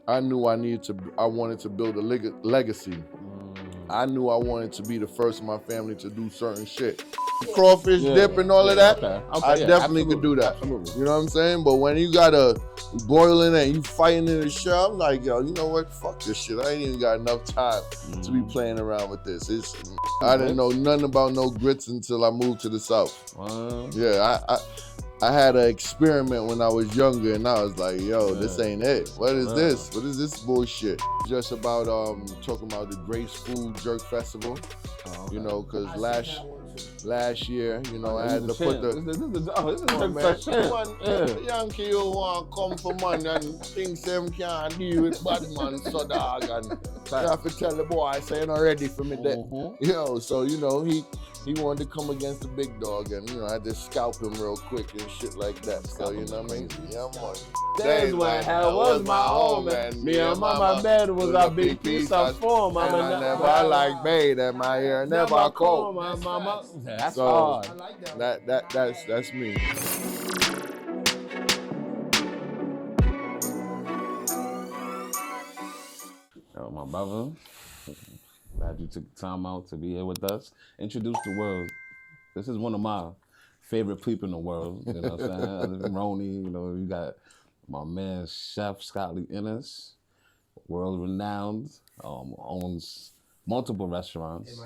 I knew I wanted to build a legacy. I knew I wanted to be the first in my family to do certain shit. Crawfish dip and all of that, I definitely could do that. Absolutely. You know what I'm saying? But when you gotta boiling and you fighting in the show, I'm like, yo, you know what? Fuck this shit. I ain't even got enough time to be playing around with this. I didn't know nothing about no grits until I moved to the South. Yeah, I had an experiment when I was younger, and I was like, yo, this ain't it. What is this? What is this bullshit? Just about talking about the Grace Food Jerk Festival. You know, because last year, you know, I had to put the... This is man. Young kid want to come for money and things them can't deal with bad man, so dog, and you have to tell the boy, I say, not ready for me there. Yo, so, you know, he wanted to come against the big dog, and, you know, I had to scalp him real quick and shit like that. So, you know what I mean? Yeah, man. That's when hell was my home, man. Me and mama bed was a big piece of form. I never like babe, and my hair never cold. Mama. That's so, hard. I like that's me. My brother, glad you took the time out to be here with us. Introduce the world. This is one of my favorite people in the world. You know what I'm saying? Roni, you know, you got my man, Chef Scotley Ennis, world renowned, owns multiple restaurants.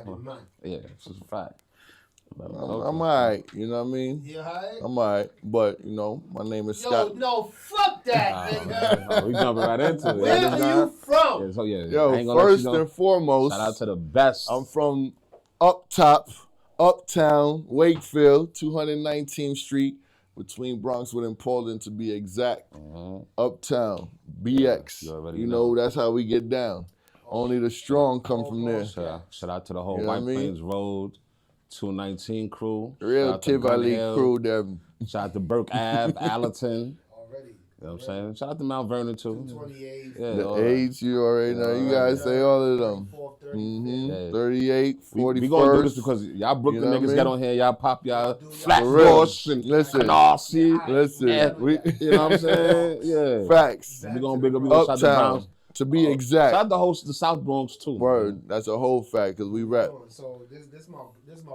Yeah, it's just a fact. I'm alright, you know what I mean? You alright? I'm alright, but you know, my name is Scott. No, fuck that, nigga. We jumping right into it. Where are you from? Yo, first and foremost, shout out to the best. I'm from Uptown, Wakefield, 219th Street, between Bronxwood and Portland to be exact. Uptown, BX. You know, that's how we get down. Only the strong come from there. Shout out to the whole White Plains Road 219 crew. Real Tivoli crew. Them. Shout out to Burke Ave, Allerton. Already. You know what I'm saying? Shout out to Mount Vernon too. 28. The age you already know. You guys say all of them. 38, 41st. We gonna do this because y'all Brooklyn niggas get on here, y'all pop y'all Flatbush and Canarsie. Listen. You know what I'm saying? Yeah. Facts. We gonna big up Uptown. The Browns. To be exact. Shout out to host the South Bronx too. Word, that's a whole fact because we rap. So this my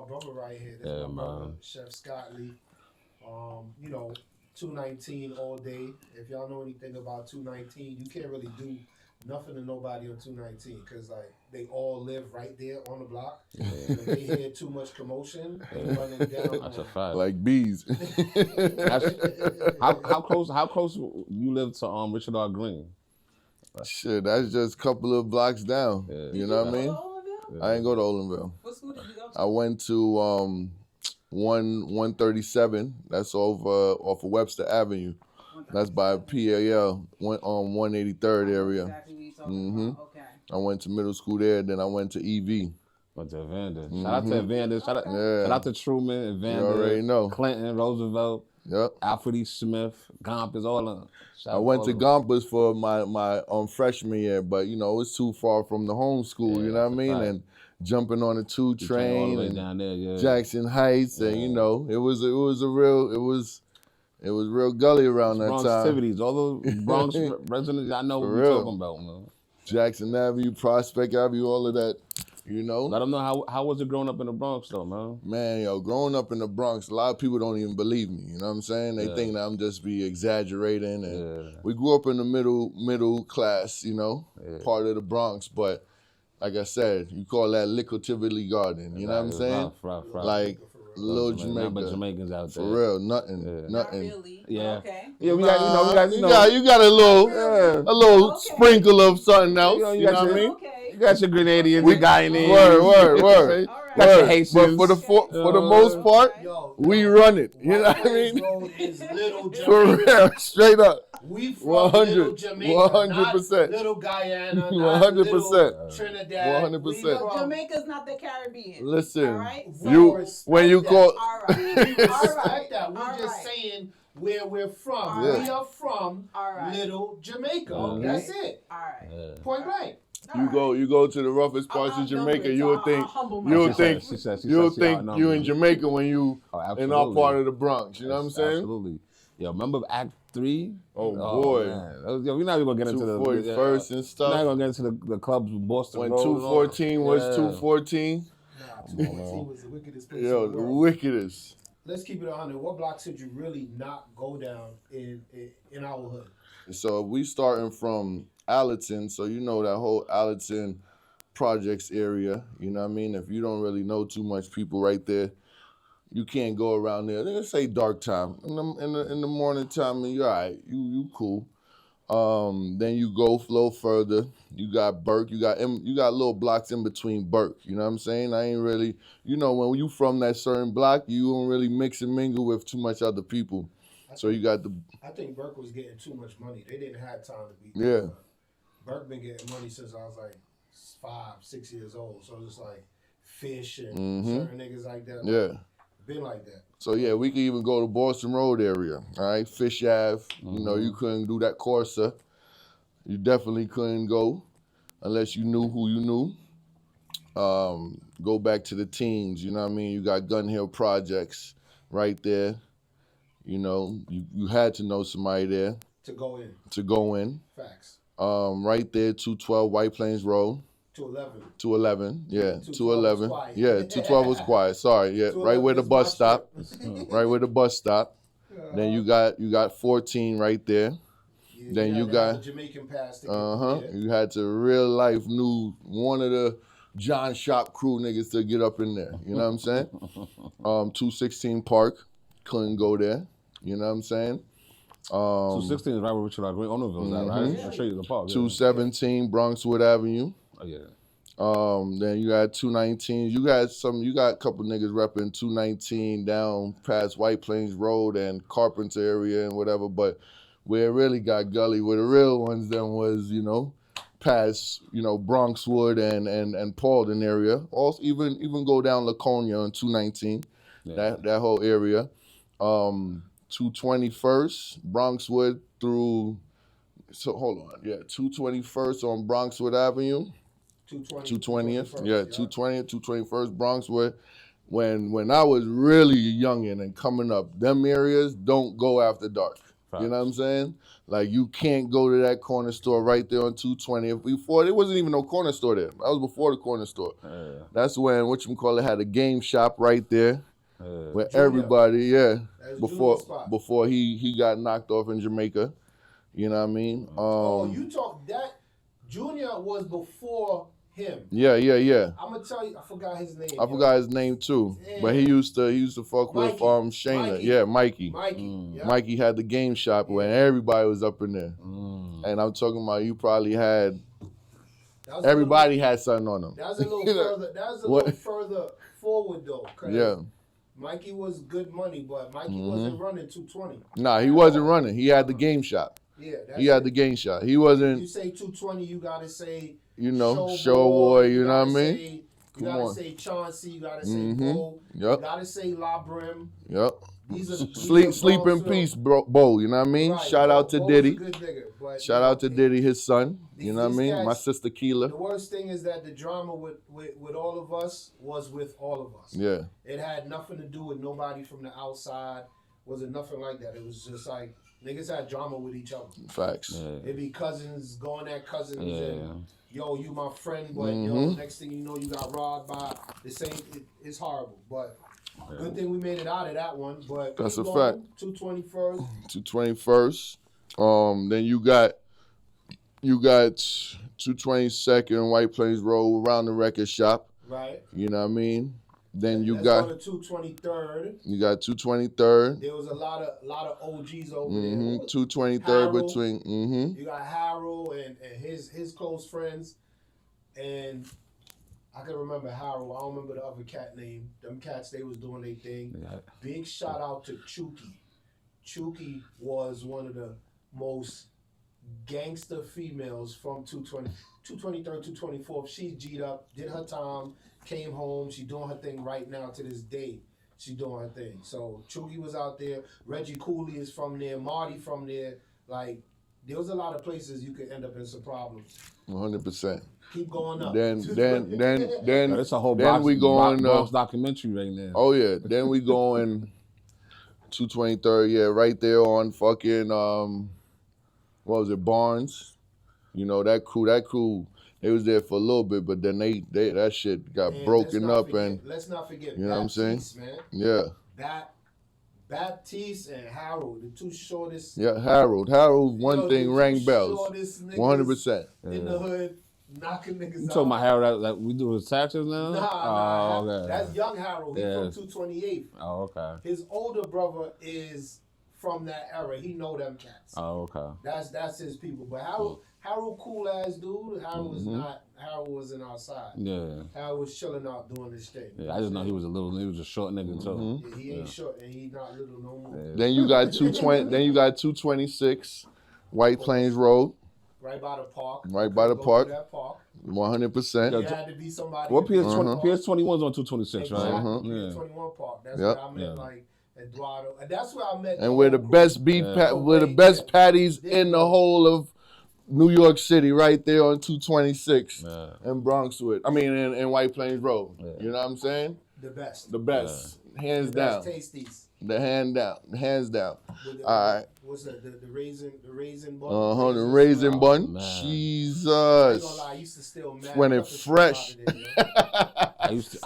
brother right here. This my brother, Chef Scotley. You know, 219 all day. If y'all know anything about 219, you can't really do nothing to nobody on 219 because like they all live right there on the block. If they hear too much commotion, they running down. That's a fact. Like bees. How close you live to Richard R. Green? Shit, that's just a couple of blocks down. You know what I mean? I ain't go to Olinville. What school did you go to? I went to 137. That's off of Webster Avenue. That's by PAL. Went on 183rd area. Exactly what you're talking about. Okay. I went to middle school there. Then I went to EV. Went to Evander. Shout out to Evander. Shout out to Truman, Evander. You already know. Clinton, Roosevelt. Yep. Alfred E. Smith, Gompers, all of them. I went to Gompers for my freshman year, but you know it's too far from the home school. You know what I mean? And jumping on the 2 train all the way and down there, Jackson Heights, and you know it was real gully around that Bronx time. Activities, all the Bronx residents, I know what we're talking about, man. Jackson Avenue, Prospect Avenue, all of that. You know? Let them know how was it growing up in the Bronx though, man? Man, yo, growing up in the Bronx, a lot of people don't even believe me. You know what I'm saying? They think that I'm just be exaggerating. And we grew up in the middle class, you know, part of the Bronx. But like I said, you call that Little Tivoli Garden. You know what I'm saying? Rough. Like little Jamaica. But Jamaicans out there. For real, nothing. Not really. Yeah. Okay. Yeah, we got, you got a little sprinkle of something else. You know what I mean? Okay. You got your Grenadians, your Guyanese. Word. Got your Haitians. But for the most part, we run it. You know what I mean? Road is Little Jamaica. For real, straight up. We from Little Jamaica, 100%. Little Guyana, 100%. Trinidad. 100%. Jamaica's not the Caribbean. Listen, all right? when you call. All right. We respect that. We're just saying where we're from. We are from Little Jamaica. That's it. All right. Point blank. You go to the roughest parts of Jamaica, you would think you in Jamaica when you in our part of the Bronx. You know what I'm saying? Absolutely. Yo, remember 3. Oh, boy. Man. Yo, we're not even gonna get into the 241st and stuff. We're not gonna get into the clubs with Boston When Road. 214 was 214. Nah, 214 was the wickedest place Yo, in the the world. wickedest. Let's keep it 100. What blocks should you really not go down in our hood? So we starting from Allerton, so you know that whole Allerton projects area. You know what I mean? If you don't really know too much people right there, you can't go around there. Let's say dark time. In the morning time, and you're all right. You cool. Then you go a little further. You got Burke. You got little blocks in between Burke. You know what I'm saying? I ain't really, when you from that certain block, you don't really mix and mingle with too much other people. So you got the. I think Burke was getting too much money. They didn't have time to be. Yeah. Burke been getting money since I was like 5, 6 years old. So it's like Fish and certain niggas like that. Yeah. Been like that. So yeah, we could even go to Boston Road area. All right, Fish Ave. You couldn't do that Corsa. You definitely couldn't go unless you knew who you knew. Go back to the teens. You know what I mean? You got Gun Hill Projects right there. You had to know somebody there To go in. to go in. Facts. Right there, 212 White Plains Road. 211. Yeah, 212 211. was quiet. Yeah, 212 was quiet. Sorry, yeah, right where the 211 bus is stop. my strip. Right where the bus stop. Then you got 14 right there. Yeah, Then you had got the Jamaican pass. Yeah. You had to real life knew one of the John Shop crew niggas to get up in there. You know what I'm saying? 216 Park, couldn't go there. You know what I'm saying? 216 is right where Richard Green Ownerville's at, right? Yeah. Straight to the park. 217 Bronxwood Avenue. Oh yeah. Then you got 219. You got a couple niggas repping 219 down past White Plains Road and Carpenter area and whatever. But where it really got gully, where the real ones then was, past, Bronxwood and Paulden area. Also even go down Laconia on 219. Yeah. That whole area. 221st, Bronxwood through. So hold on, 221st on Bronxwood Avenue. 220th, 220th, 221st, Bronxwood. When I was really youngin' and coming up, them areas don't go after dark. Facts. You know what I'm saying? Like you can't go to that corner store right there on 220th. Before there wasn't even no corner store there. That was before the corner store. That's when had a game shop right there. Where Junior. everybody, Spot. before he got knocked off in Jamaica. You know what I mean? You talk that Junior was before him. Yeah. I'm gonna tell you, I forgot his name. I forgot his name too, but he used to fuck with Shayna. Mikey. Yeah, Mikey. Yeah. Mikey had the game shop where everybody was up in there, and I'm talking about you probably had everybody had something on them. That was a little further. That was a little further forward though. Yeah. Mikey was good money, but Mikey wasn't running 220. Nah, he wasn't running. He had the game shop. Yeah, he had the game shop. He wasn't. You say 220, you gotta say. Showboy. You know what I mean? You gotta say Chauncey. You gotta say Bo. Yep. You gotta say La Brim. Yep. These are Sleep in peace, Bo. You know what I mean? Right. Shout out to Diddy. Good nigga, but, Shout out to Diddy, his son. You know what I mean? Guys, my sister Keela. The worst thing is that the drama with all of us was with all of us. Yeah. It had nothing to do with nobody from the outside. Wasn't nothing like that. It was just like niggas had drama with each other. Facts. Yeah. It'd be cousins going at cousins and yo, you my friend, but next thing you know, you got robbed by the same. It's horrible, but good thing we made it out of that one. But that's a fact. 221st. 221st. Then you got 222nd White Plains Road around the record shop. Right. You know what I mean? Then you Let's got go to 223rd. You got 223rd. There was a lot of OGs over there. 223rd between. You got Harold and his close friends, and I can remember Harold. I don't remember the other cat name. Them cats, they was doing their thing. Yeah. Big shout out to Chuki. Chuki was one of the most gangster females from 223rd, 224th. She's G'd up, did her time, came home. She doing her thing right now to this day. She doing her thing. So Chuki was out there. Reggie Cooley is from there. Marty from there. Like, there was a lot of places you could end up in some problems. 100%. Keep going up. Then it's a whole Bronx documentary right now. Oh yeah. Then we going 223rd, yeah, right there on fucking what was it, Barnes? You know, that crew, they was there for a little bit, but then they that shit got broken up and let's not forget you know what I'm saying? Baptiste, man. Yeah. Baptiste and Harold, the two shortest. Yeah, Harold, one thing rang bells. 100%. In the hood, knocking niggas out. You talking about Harold that we do his taxes now? Nah, okay. That's young Harold. He's Yeah. from 228. Oh, okay. His older brother is from that era. He know them cats. Oh, okay. That's his people. But Harold cool ass dude. Harold was not. Harold wasn't outside. Yeah. Harold was chilling out doing his thing. Yeah, I just know he was a short nigga too. Yeah, he ain't short and he not little no more. Yeah. Then you got 220. Then you got 226, White Plains Road. Right by the park. Right by the Go park. to that park. 100%. There had to be somebody. What PS20? park. PS21's on 226, Exactly. right? PS21 park. That's Yep. where I met like Eduardo. And that's where I met. And we're the best we're the best patties in the whole of New York City, right there on 226 in Bronxwood. I mean, in White Plains Road. Yeah. You know what I'm saying? The best. The best, hands The down. best tasties. Hands down. With the, All right. What's that? The raisin bun. The raisin bun. Man. I ain't Jesus. gonna lie, I used to steal mad When it pepper shrimp fresh. out of there, I used to.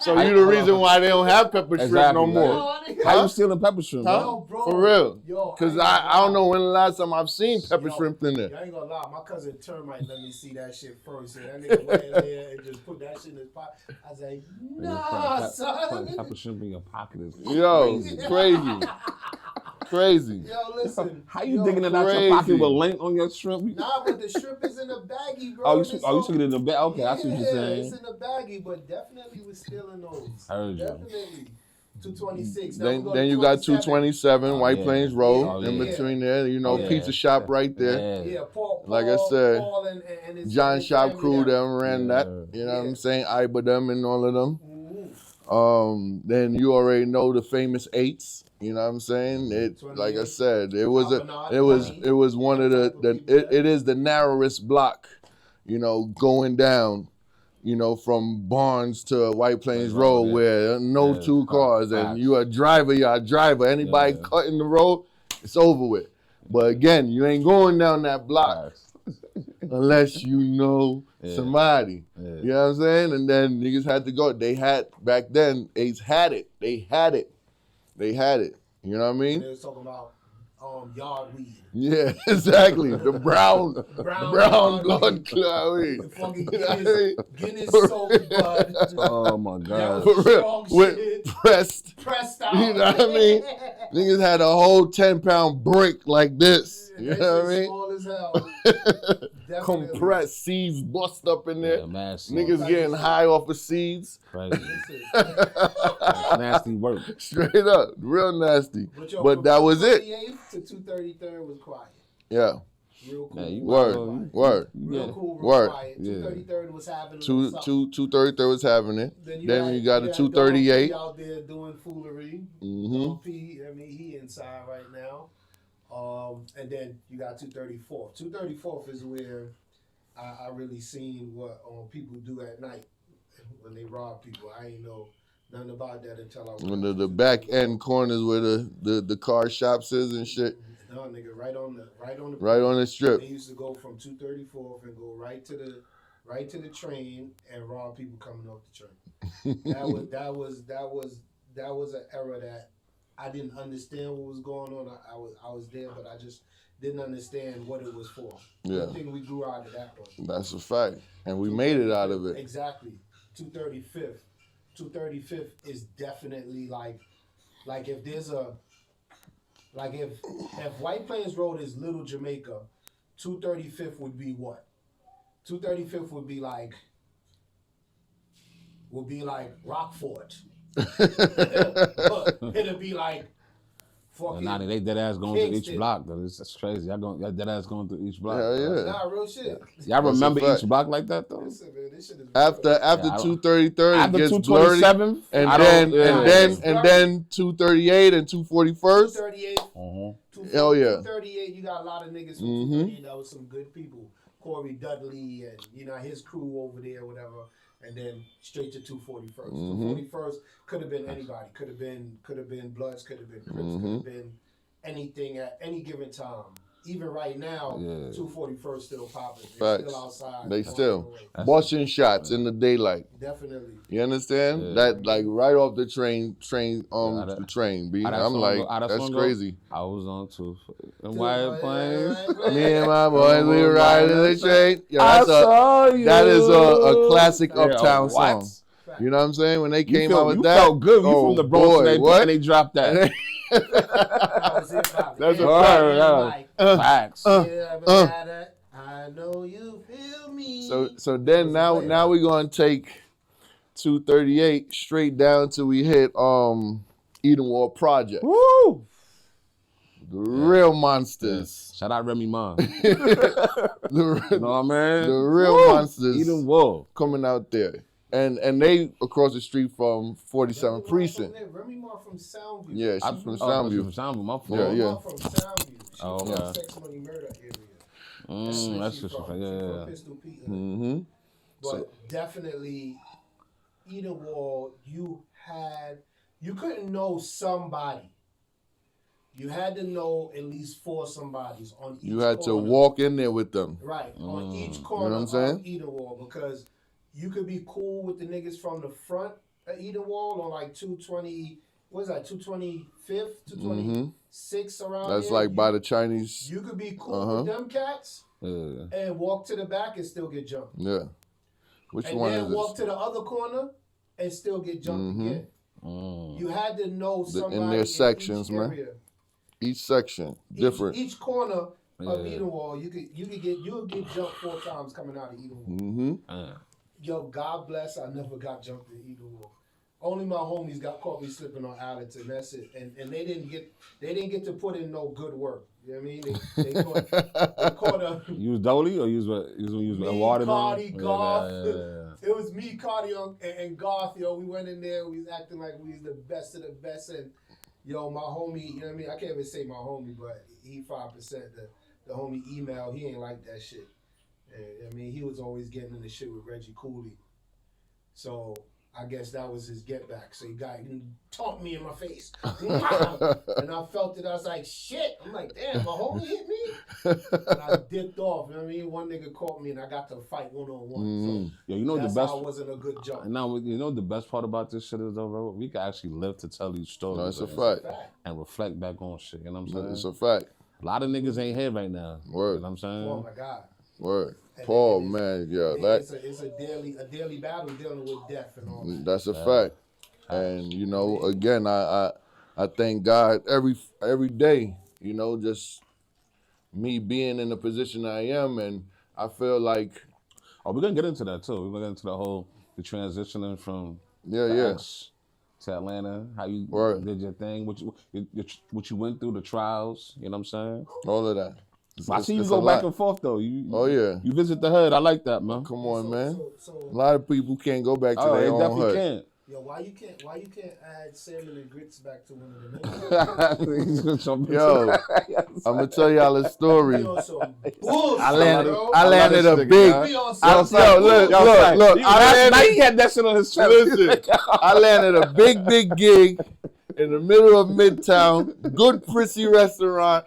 So you the reason why they don't have pepper shrimp Exactly, no like- more. How you stealing pepper shrimp? Huh? Bro? Yo, bro. For real. Yo, Because ain't I gonna don't lie. know when the last time I've seen pepper Yo, shrimp in there. I ain't gonna lie, my cousin Termite let me see that shit first. And that nigga went in there and just put that shit in his pocket. I was like, nah, son. Putting pepper shrimp in your pocket is Yo, crazy. crazy. Yo, listen. How you yo, digging it out your crazy. pocket with lint on your shrimp? Nah, but the shrimp is in the baggie, bro. Oh, you It's took so- it in the bag. Okay, I see what you're Yeah, saying. it's in the baggie, but definitely was stealing those. I heard you. Definitely. 226. Now Then we go to then you got 27. 227 White yeah. Plains Road Oh, in yeah. between there. You know, Yeah. pizza shop right there. Yeah, Paul, Like I said, Paul and his John his Shop family crew there. them ran that. You know what I'm saying? Iba them and all of them. Mhm. Then you already know the famous eights. You know what I'm saying? It, like I 28. said, it was Tapenade, it was one of it is the narrowest block, you know, going down, you know, from Barnes to White Plains Right, Road, yeah. where no Yeah, two cars, and facts. you a driver. Anybody Yeah. cutting the road, it's over with. But again, you ain't going down that block unless you know Yeah. somebody. Yeah. You know what I'm saying? And then niggas had to go. They had back then. Ace had it. They had it. You know what I mean? They was talking about yard weed. Yeah, exactly. The brown Brown blood clot weed. The fucking You know what I mean? Guinness soaked blood. Oh my That God. was For real. strong With shit. pressed. Pressed out. You know what I mean? Niggas had a whole 10-pound brick like this. You That know what I shit mean? small as hell. Definitely. Compressed seeds bust up in there. Yeah, mass. Niggas getting high off of seeds. Crazy. Listen, Nasty work. Straight up. Real nasty. yo, But from that was it. 228th to 233rd was quiet. Yeah. Real cool. Yeah, you- Word. Word. Real Yeah. cool, real Word. quiet. Yeah. 233rd was having a little something. 233 was having it. Then you got a had 238. Don P out there doing foolery. Mm-hmm. Don P, I mean, he inside right now. And then you got 234th. 234th is where I really seen what people do at night when they rob people. I ain't know nothing about that until I When the back end corners where the car shops is and shit. No, nigga, right on the Right on the strip. They used to go from 234th and go right to the train and rob people coming off the train. that was an era that I didn't understand what was going on. I was there, but I just didn't understand what it was for. Yeah. I think we grew out of that one. That's a fact. And we made it out of it. Exactly. 235th. 235th is definitely like if there's a if White Plains Road is Little Jamaica, 235th would be what? 235th would be like Rockford. It'll be like fucking. Nah, they dead ass going through Kingston. each block though. That's crazy. Y'all dead ass going through each block. Hell bro. yeah. Nah, real shit. Y'all That's remember a fact. each block like that though? Listen, man, this shit is After Yeah, I don't- 233rd, it After gets blurry. 227, And I then don't- yeah. and then 238 and 241st. 238. Mhm. Hell yeah. 238, you got a lot of niggas from Mhm. 238 that was some good people Corey Dudley and, you know, his crew over there, whatever, and then straight to 241st. 241st could have been anybody. Could have been Bloods, could have been Crips, could have been anything at any given time. Even right now, 241st still popping. They're still outside. They still busting shots in the daylight. Definitely. You understand? Yeah. That like right off the train, the train. B. I'm like, that's crazy. I was on too. Them white planes. Me and my boys, we riding the train. Yo, I saw you. That is a classic Uptown song. You know what I'm saying? When they came out with that, felt good. You from the Bronx, and they dropped that. That's a fact. Facts. I know you feel me. So then now we're gonna take 238 straight down till we hit Edenwald Project. Woo! The real monsters. Yeah. Shout out Remy Ma. You know what I mean? The real monsters. Edenwald coming out there. And they across the street from 47th Precinct. Remy Ma from Soundview. Yeah, she's from Soundview. From Soundview, my fault. Yeah. From Soundview. She's from the Sex Money Murder area. That's just from Pistol Pete. But definitely, Edenwald, you couldn't know somebody. You had to know at least 4 somebodies on each corner. You had to walk in there with them. Right, on each corner of Edenwald, because you could be cool with the niggas from the front of Edenwald on like 220, what is that, 225th, 226 around That's there. like by the Chinese. You could be cool with them cats and walk to the back and still get jumped. Yeah. Which and one then is this? walk to the other corner and still get jumped again. You had to know somebody in their sections, each area. Man. Each section, different. Each corner of Edenwald, you'll get jumped 4 times coming out of Edenwald. Yo, God bless, I never got jumped in Edenwald. Only my homies caught me slipping on Allerton. That's it. And they didn't get to put in no good work. You know what I mean? They caught a. You was Dolly or you was Waterman? Cardi, Garth. It was me, Cardi, and Garth. Yo, we went in there. We was acting like we was the best of the best. And yo, my homie, you know what I mean? I can't even say my homie, but he 5%. The homie email, he ain't like that shit. And, I mean, he was always getting in the shit with Reggie Cooley. So I guess that was his get back. So he taunted me in my face. And I felt it. I was like, shit. I'm like, damn, my homie hit me? And I dipped off. You know what I mean? One nigga caught me and I got to fight one-on-one. So yo, you know that's the best. how it wasn't a good jump. Now, you know the best part about this shit is, though, we can actually live to tell these stories. No, it's a fact. And reflect back on shit. You know what I'm saying? It's a fact. A lot of niggas ain't here right now. Word. You know what I'm saying? Oh, my God. Word. Paul, man, yeah. It's a daily battle dealing with death and all that. That's a fact. And, you know, again, I thank God every day, you know, just me being in the position I am. And I feel like... Oh, we're going to get into that, too. We're going to get into the transitioning from X to Atlanta, how you did your thing, what you went through, the trials, you know what I'm saying? All of that. I see you go back and forth though. You visit the hood. I like that, man. Come on, man. A lot of people can't go back to their own hood. Can't. Yo, why you can't add salmon and grits back to one of the names? Yo, I'm gonna tell y'all a story. I landed a big. Look. Last night he had that shit on his chest. Listen, I landed a big gig in the middle of Midtown, good prissy restaurant.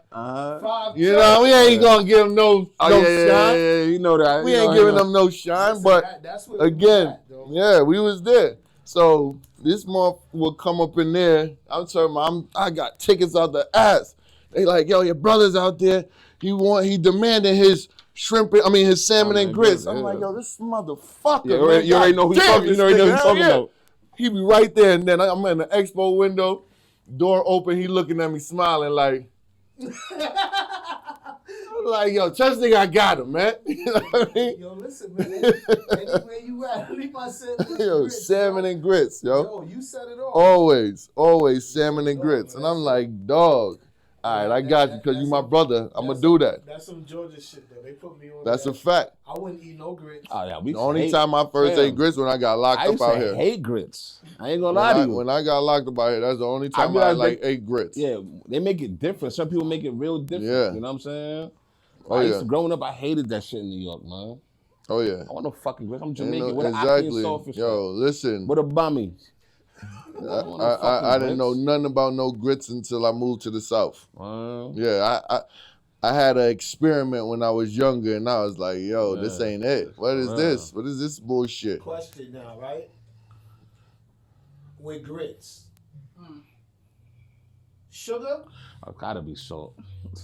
You know, we ain't gonna give them no shine. Yeah, you know that. We ain't giving them no shine, but again, we was there. So this month will come up in there. I'm telling you, I got tickets out the ass. They like, yo, your brother's out there. He demanded his his salmon and grits. I'm like, yo, this motherfucker. Man, you already know who he's talking about. He be right there, and then I'm in the expo window, door open, he looking at me smiling like, like, yo, trust nigga, I got him, man. You know what I mean? Yo, listen, man. Anywhere you at, leave my salmon and grits, yo. Yo, you said it all. Always salmon and grits. And I'm like, dog, all right, I got you, because you my brother. I'm going to do that. That's some Georgia shit, though. They put me on That's a fact. I wouldn't eat no grits. Oh, yeah, the only time I first ate grits when I got locked up out here. I hate grits. I ain't gonna lie to you. When I got locked up out here, that's the only time I ate grits. Yeah, they make it different. Some people make it real different. Yeah. You know what I'm saying? Oh, I used yeah. to, growing up, I hated that shit in New York, man. Oh, yeah. I want no fucking grits. I'm Ain't Jamaican. no- What the exactly. saltfish Yo, listen. What a bummy. I don't want no fucking I didn't know grits. nothing about no grits until I moved to the South. Yeah, I had an experiment when I was younger, and I was like, yo, this ain't it. What is this? What is this bullshit? Question now, right? With grits. Sugar? I gotta be salt.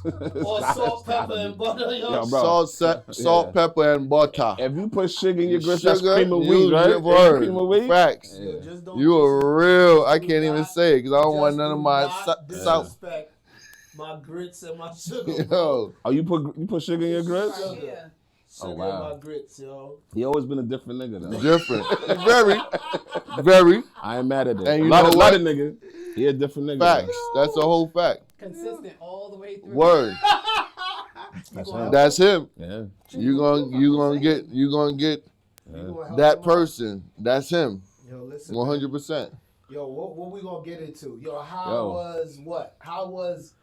Or salt, pepper, and butter? Yo, bro. Salt, pepper, and butter. If you put sugar in your grits, Sugar, that's cream of you- wheat, right? your word. Cream of wheat? Facts. Yo, just don't You are real. I can't even not- say it because I don't want just none do of my not South. disrespect my grits and my sugar, bro. Yo, Oh, you put sugar in your grits? Sugar. Yeah. Sugar Oh, wow. in my grits, yo. He always been a different nigga, though. different. Very. I ain't mad at it. And you lot know of what? nigga. He a different nigga. Facts. though. That's a whole fact. Consistent all the way through. Word. That's him. Yeah. You gonna get You gonna help that him out. person. That's him. Yo, listen. 100%. Yo, what we gonna get into? Yo, how Yo. was what? How was?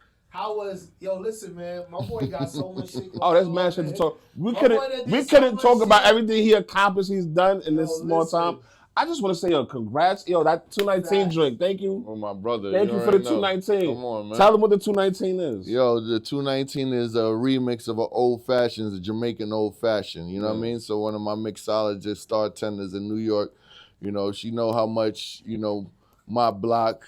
Yo, listen, man. My boy got so much shit. Oh, that's going mad on, shit to man. talk. We My couldn't boy that did we so couldn't much talk about shit. everything he accomplished, he's done in this Yo, small listen. time. I just want to say, yo, congrats. Yo, that 219 Facts. drink. Thank you. Oh, my brother. Thank you for the already know. 219. Come on, man. Tell them what the 219 is. Yo, the 219 is a remix of an old fashioned, a Jamaican old fashioned. You know what I mean? So one of my mixologists, star tenders in New York, you know, she know how much, you know, my block,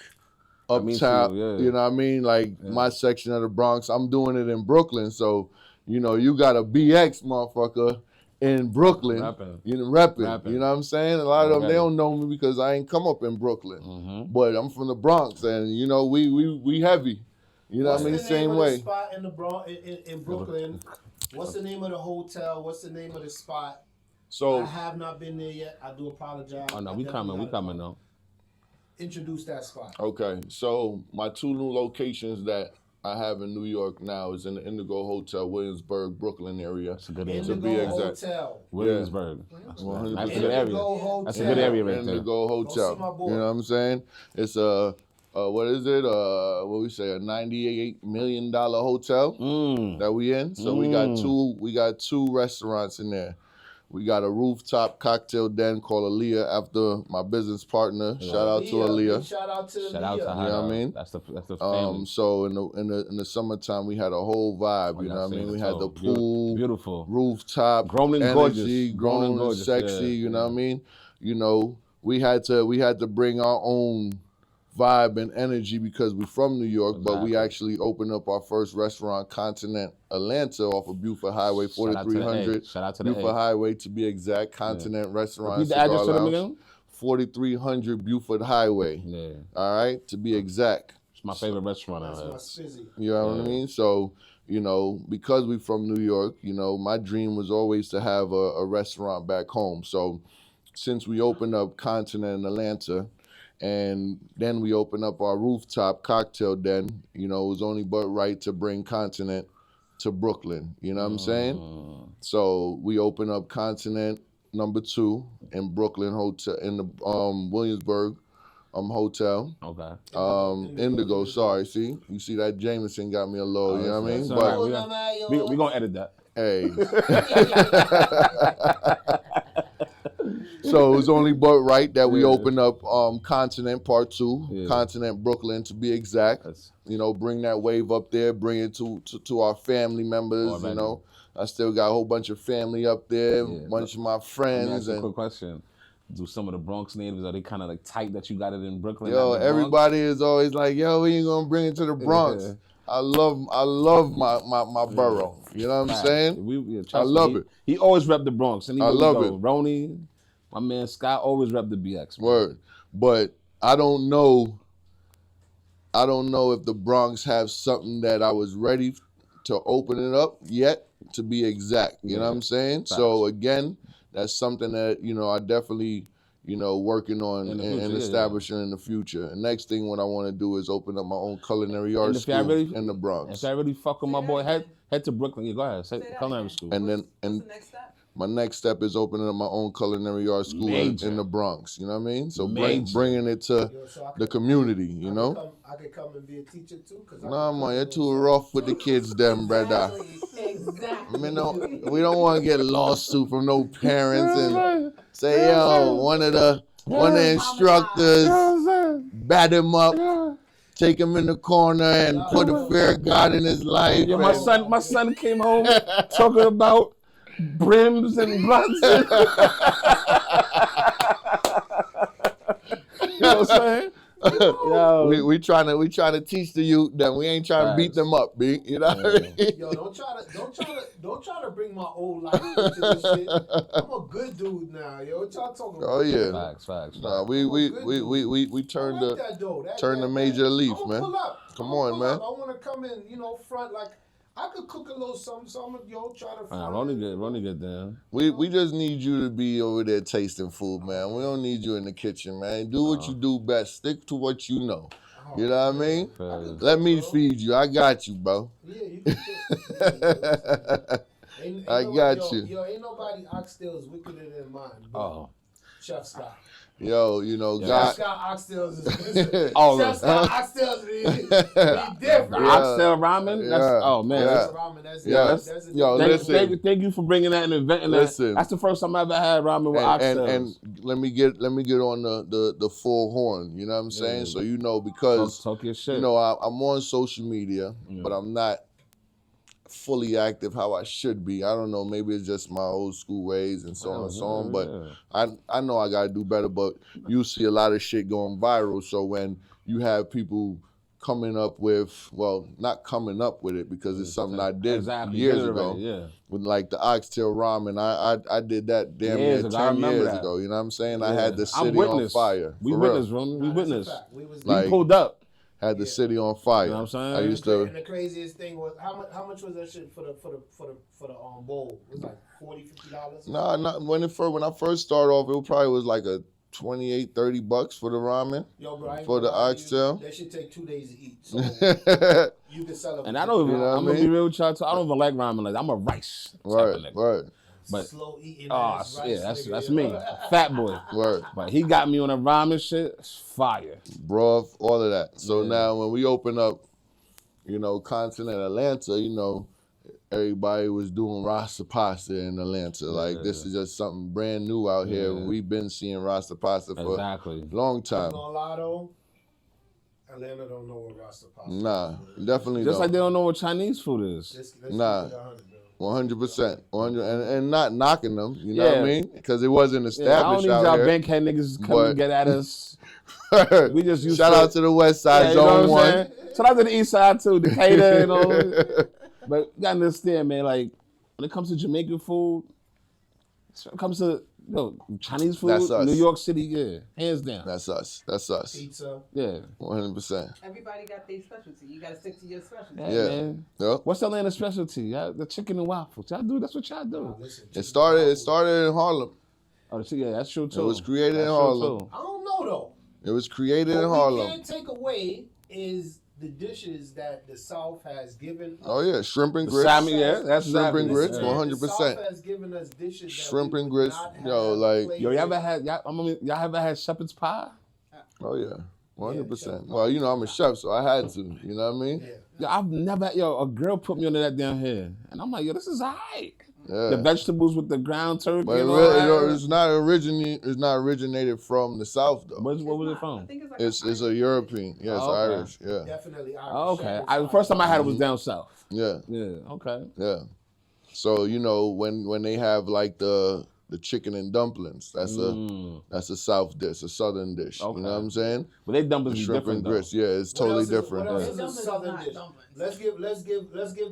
mean to uptown, you, yeah. you know what I mean? Like my section of the Bronx. I'm doing it in Brooklyn. So, you know, you got a BX motherfucker in Brooklyn. Rapping. You know, rapping. Rapping. You know what I'm saying? A lot of them, they don't know me because I ain't come up in Brooklyn. But I'm from the Bronx, and, you know, we heavy. You know what I mean? What's the Same name of way. the spot in the Bronx, in Brooklyn? What's the name of the hotel? What's the name of the spot? I So, have not been there yet. I do apologize. Oh, no, I we definitely coming gotta though. Introduce that spot. okay. So, my two new locations that I have in New York now is in the Indigo Hotel, Williamsburg, Brooklyn area. That's a good To area. be Indigo exact. Hotel. Williamsburg. 100%. That's a good area. Indigo Hotel. That's a good area right there. Indigo Hotel. see my boy. You know what I'm saying? It's a what is it? What we say? A $98 million hotel that we in. So we got two restaurants in there. We got a rooftop cocktail den called Aaliyah after my business partner. Shout out to Aaliyah. Shout out to Shout out to Aaliyah. her. You know what I though. mean? That's the family. So in the summertime we had a whole vibe. You know what I mean? We had the pool, Beautiful. rooftop, Grown and energy, gorgeous. grown and gorgeous, sexy. yeah, You know what I mean? You know, we had to bring our own vibe and energy because we're from New York, but we Exactly. actually opened up our first restaurant, Continent Atlanta, off of Buford Highway, 4300. Shout out to the Buford A. Highway to be exact. Continent Restaurant. Repeat the address Cigar to them Lounge, again. 4300 Buford Highway. Yeah. All right, to be exact. It's my favorite restaurant out That's here. my spizzy. You know what I mean? So, you know, because we from New York, you know, my dream was always to have a restaurant back home. So since we opened up Continent in Atlanta, and then we opened up our rooftop cocktail den, you know, it was only but right to bring Continent to Brooklyn. You know what I'm saying? So we opened up Continent #2 in Brooklyn Hotel, in the Williamsburg hotel. Okay. Indigo, sorry. See? You see that Jameson got me a little, you know what I mean? That's But all right. We gonna edit that. hey. So it was only but right that we opened up Continent Part 2, Continent Brooklyn to be exact. You know, bring that wave up there, bring it to our family members, Already. you know. I still got a whole bunch of family up there, bunch of my Let me friends. ask you a And quick question. Do some of the Bronx natives, are they kind of like tight that you got it in Brooklyn? yo, not the Bronx? everybody is always like, yo, when you gonna bring it to the Bronx? Yeah. I love my borough. You know what I'm saying? I love it. He always rep the Bronx. I love it. Ronnie, my man Scott always rep the BX. Man. Word. But I don't know if the Bronx have something that I was ready to open it up yet, to be exact. You know what I'm saying? Facts. So again, that's something that, you know, I definitely, you know, working on In the and future, establishing in the future. The next thing what I want to do is open up my own culinary art And if y'all school really- in the Bronx. If I really fuck with my Say boy, that head to Brooklyn. Yeah, go ahead. Say that culinary again. school. And then What's the next step? my next step is opening up my own culinary art school Major. in the Bronx. You know what I mean? So Major. bringing it to Yo, so the community, you know? I could come and be a teacher too. Nah, man, you're too rough with the kids, them, brother. Exactly. Exactly. We don't want to get a lawsuit from no parents and say, yo, one of the instructors bat him up, take him in the corner and put the fear of God in his life. Yeah, my son came home talking about brims and bloods. You know what I'm saying? Yo. We trying to teach the youth that we ain't trying to beat them up, B. You know what I mean? Yo, don't try to bring my old life into this shit. I'm a good dude now, yo. What y'all talking about? Oh yeah. Facts. Nah, we turned the major leaf, man. Pull up. Come on, man. I want to come in, front like I could cook a little something, so I'm gonna try to. Ronnie get down. We just need you to be over there tasting food, man. We don't need you in the kitchen, man. Do what you do best. Stick to what you know. You know what I mean? Let me feed you. I got you, bro. Yeah, you can I got you. Yo, ain't nobody oxtails wickeder than mine. Bro. Chef Scott. Yo, God. Chef Scott oxtails is Chef Scott oxtails is different. Oxtail ramen? Listen. Thank you for bringing that and inventing that. That's the first time I ever had ramen with oxtails. And let me get on the full horn. You know what I'm saying? So because talk your shit. I'm on social media, but I'm not fully active how I should be. I don't know, maybe it's just my old school ways and so on and so on, but I know I gotta do better, but you see a lot of shit going viral, so when you have people coming up with, well, not coming up with it because it's something I did years ago, with like the oxtail ramen, I did that damn near 10 years ago, you know what I'm saying? I had the city on fire. We witnessed, Ron. We witnessed. Like, we pulled up. Had the city on fire. You know what I'm saying? I used to. And the craziest thing was how much was that shit for the bowl? It was like $40-$50. Nah, not when I first started off, it probably was like a $28-$30 for the ramen. Yo, bro, for the oxtail. That should take 2 days to eat. So you can sell it. And I don't even. I'm gonna be real with y'all too. I don't even like ramen like that. I'm a rice. Right. But slow eating. That's me, fat boy. Word. But he got me on a ramen shit. It's fire, broth, all of that. So now when we open up, content in Atlanta, everybody was doing Rasta pasta in Atlanta. Like this is just something brand new out here. We've been seeing Rasta pasta for a long time. Atlanta don't know what Rasta pasta is. Nah, definitely just don't. like they don't know what Chinese food is. Nah. 100%, and not knocking them, you know what I mean? Because it wasn't established out here. I don't need y'all bankhead niggas to come and get at us. We just used Shout out to the West Side Zone 1. Shout out to the East Side too, Decatur and all. But you gotta understand, man. Like when it comes to Jamaican food, when it comes to Chinese food, New York City, hands down. That's us. Pizza. 100%. Everybody got their specialty. You gotta stick to your specialty. Man. Yep. What's Atlanta specialty? The chicken and waffles. Y'all do. That's what y'all do. It started in Harlem. Oh, that's true too. It was created in Harlem. I don't know though. It was created in Harlem. What we can't take away is the dishes that the South has given us. Oh yeah, shrimp and grits. That's shrimp and grits, 100%. The South has given us dishes shrimp that and grits. Y'all ever had shepherd's pie? Oh yeah, 100%. Well, I'm a chef, so I had to. You know what I mean? Yeah. I've never. A girl put me under that down here, and I'm like, this is alright. Yeah. The vegetables with the ground turkey. But it's not originated from the South though. What was it from? It's a European. Yeah, it's Irish. Yeah. Definitely Irish. Oh, okay. The first time I had it was down south. Yeah. Yeah. Okay. Yeah. So when they have like the chicken and dumplings, that's a South dish, a Southern dish. Okay. You know what I'm saying? But they dumplings the shrimp and grits. Yeah, it's totally different. What else is a Southern dish? Let's give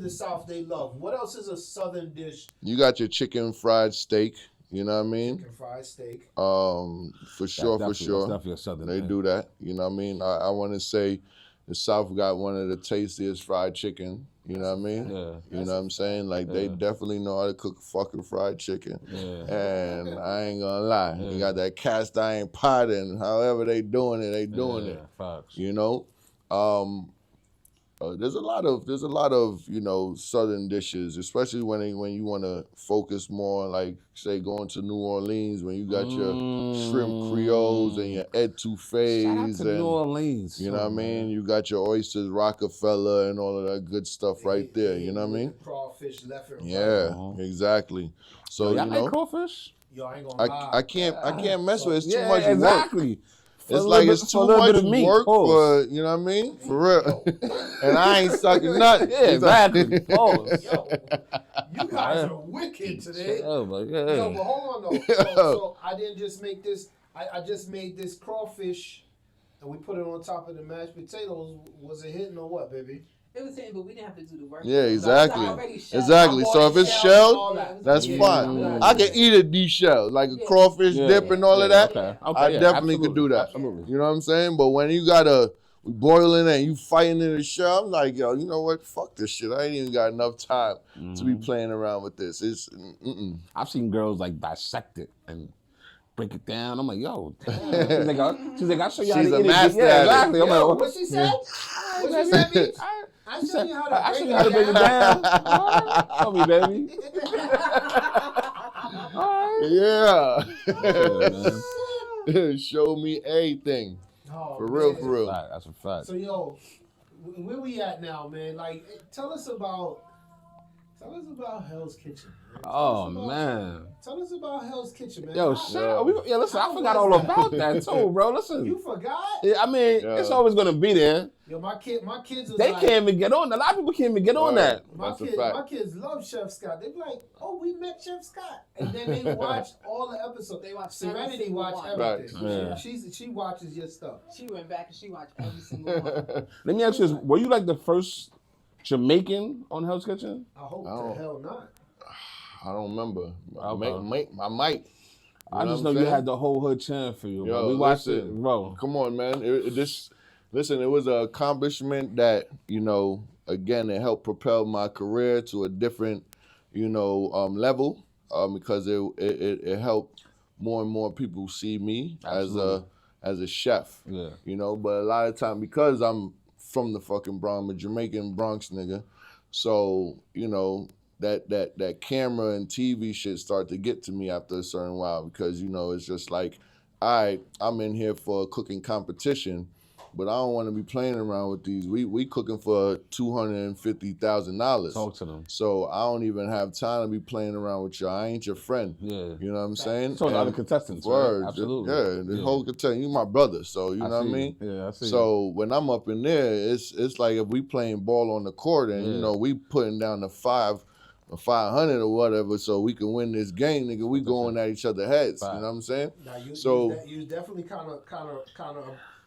the South they love. What else is a Southern dish? You got your chicken fried steak. You know what I mean? Chicken fried steak. For sure. That's definitely a Southern they thing. do that. You know what I mean? I want to say the South got one of the tastiest fried chicken. You know what I mean? Yeah. You know what I'm saying? Like they definitely know how to cook fucking fried chicken. Yeah. And I ain't gonna lie, you got that cast iron pot, and however they doing it, they doing it. Facts. You know, There's a lot of southern dishes, especially when you want to focus more, like say going to New Orleans when you got your shrimp creoles and your etouffees Shout out to and New Orleans. you know what I mean. You got your oysters, Rockefeller, and all of that good stuff right there. You know what I mean? Crawfish left and right. Yeah, exactly. So y'all like crawfish? Yo, I ain't gonna lie. I can't mess with it. It's too Yeah, much work. exactly. It's like it's too much work for, you know what I mean? For real. And I ain't sucking nothing. Yeah, exactly. Pause. Yo, you guys are wicked today. Oh my God. Yo, but hold on though. So I didn't just make this. I just made this crawfish, and we put it on top of the mashed potatoes. Was it hitting or what, baby? It was hitting, but we didn't have to do the work. Yeah, exactly. Exactly. So if it's shelled, that's fine. I can eat it deshelled, like a crawfish dip and all of that. Okay. I definitely could do that. Absolutely. You know what I'm saying? But when you gotta boiling it and you fighting in the shell, I'm like, yo, you know what? Fuck this shit. I ain't even got enough time to be playing around with this. It's I've seen girls like dissect it and break it down. I'm like, yo, damn. She's like, I'll show you how to eat it. She's a master at it. Exactly. I'm like, what she said? What she said, Beach? I show you how to break it down. Show me, baby. Yeah. Show me everything. Oh, for real. That's a fact. So, yo, where we at now, man? Like, tell us about Hell's Kitchen. Man. Tell us about Hell's Kitchen, man. Yo, listen, I forgot all about that too, bro. Listen. You forgot? Yeah, I mean, it's always gonna be there. Yo, my kids was they can't even get on. A lot of people can't even get on that. My kids love Chef Scott. They be like, oh, we met Chef Scott. And then they watch all the episodes. They watch Serenity, watch everything. Right. She watches your stuff. She went back and she watched every single one. Let me ask you this. Were you like the first Jamaican on Hell's Kitchen? I hope the hell not. I don't remember. I might. I just know you had the whole hood cheering for you. Yo, we watched it, bro. Come on, man. Listen, it was an accomplishment that, again, it helped propel my career to a different, level because it helped more and more people see me as a chef. Yeah. But a lot of time, because I'm from the fucking Bronx, I'm a Jamaican Bronx nigga, so, that camera and TV shit start to get to me after a certain while because, it's just like, all right, I'm in here for a cooking competition, but I don't want to be playing around with these. We cooking for $250,000. Talk to them. So I don't even have time to be playing around with y'all. I ain't your friend. Yeah. You know what I'm saying? So the other contestants, right? Absolutely. The whole contestant. You my brother, so you know what I mean? Yeah, I see. So when I'm up in there, it's like if we playing ball on the court and, we putting down the 500 or whatever, so we can win this game, nigga. We going at each other's heads. You know what I'm saying? Now you definitely kind of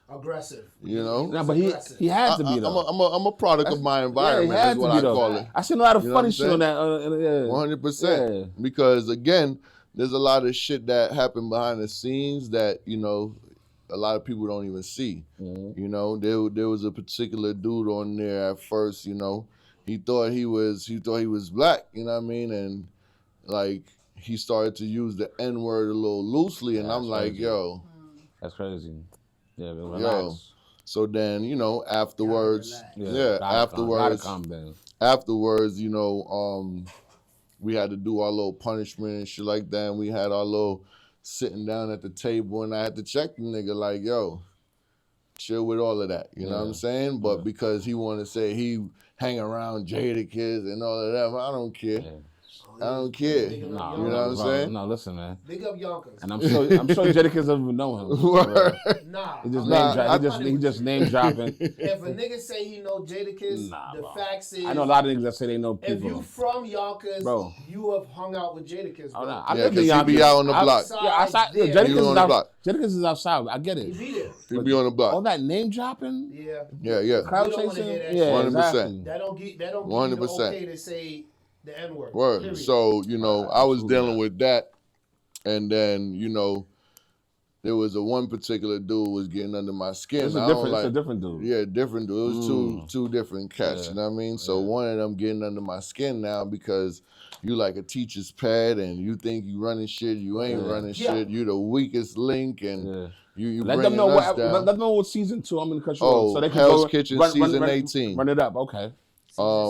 aggressive. No, but he had to be though. I'm a product of my environment. Yeah, is what I call it. I seen a lot of funny shit on that. 100%. Because again, there's a lot of shit that happened behind the scenes that a lot of people don't even see. Mm-hmm. There was a particular dude on there at first. He thought he was black, you know what I mean? And like he started to use the N-word a little loosely, and I'm like, crazy. Yo. That's crazy. Yeah, but relax. Yo. So then, afterwards, afterwards, we had to do our little punishment and shit like that, and we had our little sitting down at the table, and I had to check the nigga like, yo, chill with all of that, you know what I'm saying? But because he wanted to say he hang around Jadakiss and all of that, I don't care. Yeah. I don't care. You know what I'm saying? No, listen, man. Big up Yonkers. And I'm sure Jadakiss doesn't even know him. Nah. He just name dropping. If a nigga say he know Jadakiss, the facts is, I know a lot of niggas that say they know people. If you from Yonkers, bro, you have hung out with Jadakiss, bro. I live in Yonkers. He be out on the block. Outside. Jadakiss is outside. I get it. He be there. He be on the block. All that name dropping. Yeah. Crowd chasing. Yeah, 100%. That don't give you the okay to say the N-word. Word. So, I was dealing with that. And then, there was a one particular dude was getting under my skin. It's a different dude. Yeah, different dude. It was two different cats. Yeah. You know what I mean? So one of them getting under my skin now because you like a teacher's pet and you think you running shit. You ain't running shit. You the weakest link and you let bringing them know us down. Let them know what season 2. I'm gonna cut you off. So they can Hell's go Kitchen run, season run, 18. Run it up. Okay.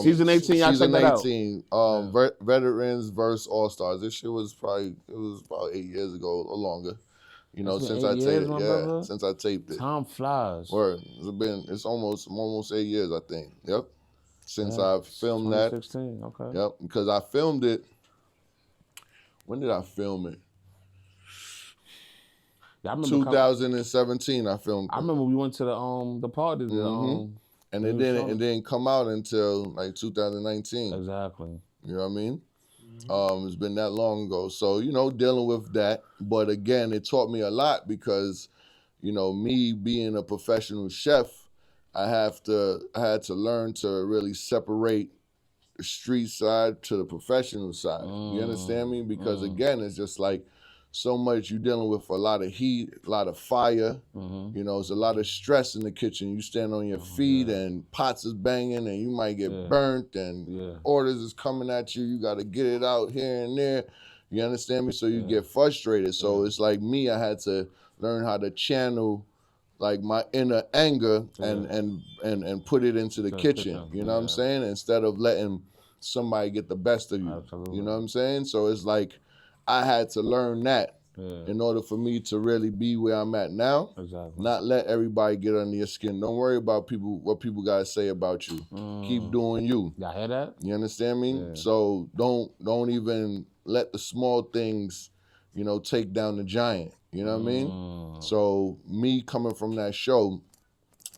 Season 18, y'all check that out. Season 18, Veterans versus All Stars. This shit was about 8 years ago or longer. You know, since I taped it. Time flies. Word. It's almost 8 years, I think. Yep. Since I filmed 2016, that. Okay. Yep. Because I filmed it. When did I film it? Yeah, I remember 2017. I filmed. I remember we went to the party. And it didn't come out until like 2019. Exactly. You know what I mean? It's been that long ago. So, you know, dealing with that. But again, it taught me a lot because, you know, me being a professional chef, I had to learn to really separate the street side to the professional side. You understand me? Because again, it's just like so much you're dealing with a lot of heat, a lot of fire. You know, it's a lot of stress in the kitchen. You stand on your feet and pots is banging and you might get burnt and orders is coming at you. You got to get it out here and there. You understand me? So you get frustrated. So it's like me, I had to learn how to channel like my inner anger and put it into the kitchen. You know what I'm saying? Instead of letting somebody get the best of you. Absolutely. You know what I'm saying? So it's like I had to learn that in order for me to really be where I'm at now. Exactly. Not let everybody get under your skin. Don't worry about what people gotta say about you. Keep doing you. Y'all hear that? You understand me? Yeah. So don't even let the small things, you know, take down the giant. You know what I mean? So me coming from that show,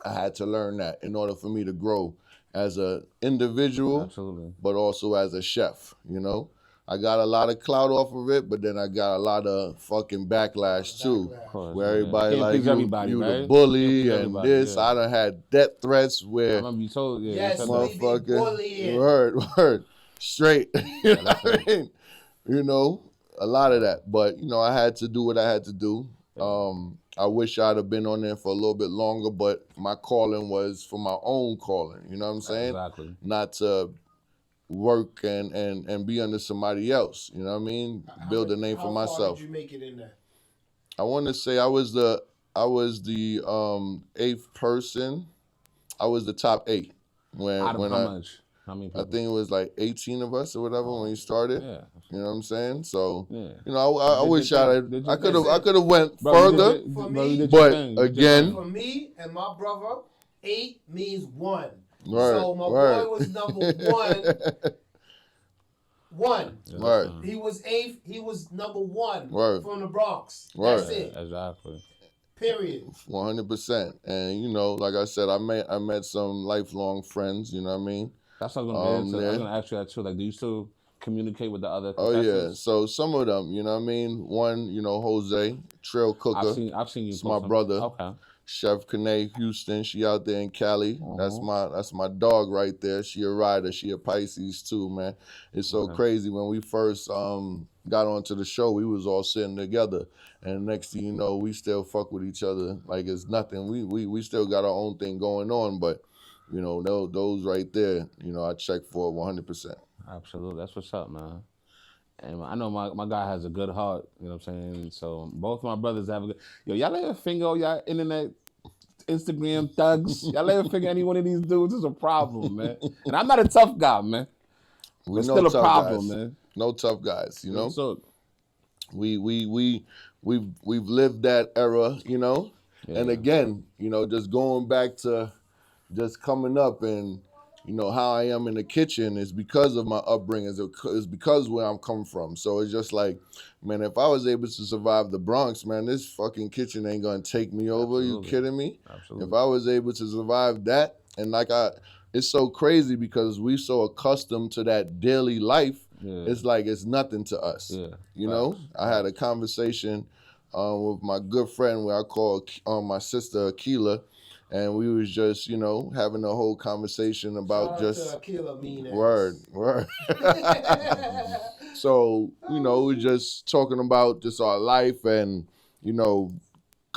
I had to learn that in order for me to grow as an individual, but also as a chef, you know? I got a lot of clout off of it, but then I got a lot of fucking backlash too. Where everybody like, you the bully and this. I done had death threats where, I remember you told, motherfucker, word, straight. You know what I mean? You know, a lot of that. But, you know, I had to do what I had to do. I wish I'd have been on there for a little bit longer, but my calling was for my own calling. You know what I'm saying? Exactly. Not to work and be under somebody else. You know what I mean? Build a name for myself. How far did you make it in there? I want to say I was the 8th person. I was the top 8 when How much? How many people? I think it was like 18 of us or whatever when we started. Yeah. You know what I'm saying? So, you know, I wish I could have went further. But again, for me and my brother, 8 means 1. Word, so my boy was number 1. 1. Word. He was 8th. He was number 1 Word. from the Bronx. Word. That's it. Exactly. Period. 100%. And you know, like I said, I met some lifelong friends. You know what I mean? That's what I was going to ask you that too. Like, do you still communicate with the other contestants? Oh yeah. So some of them, you know what I mean? One, you know, Jose, trail cooker. I've seen you. It's my brother. Okay. Chef Kane Houston, she out there in Cali. That's my dog right there. She a rider. She a Pisces too, man. It's so crazy. When we first got onto the show, we was all sitting together, and next thing you know, we still fuck with each other like it's nothing. We still got our own thing going on, but you know, those right there, you know, I check for 100%. Absolutely, that's what's up, man. And I know my guy has a good heart, you know what I'm saying? So both my brothers have a good... Yo, y'all ever figure y'all internet, Instagram thugs? Y'all ever figure any one of these dudes is a problem, man? And I'm not a tough guy, man. But still a problem, man. No tough guys, you know? So, we've lived that era, you know? Yeah. And again, you know, just going back to just coming up and, you know, how I am in the kitchen is because of my upbringing, is because where I'm coming from. So it's just like, man, if I was able to survive the Bronx, man, this fucking kitchen ain't gonna take me over. Absolutely. You kidding me? Absolutely. If I was able to survive that, and it's so crazy because we so accustomed to that daily life, it's like it's nothing to us. Yeah. You know? I had a conversation with my good friend where I called my sister Akila, and we was just, you know, having a whole conversation about word. So, you know, we just talking about just our life and, you know,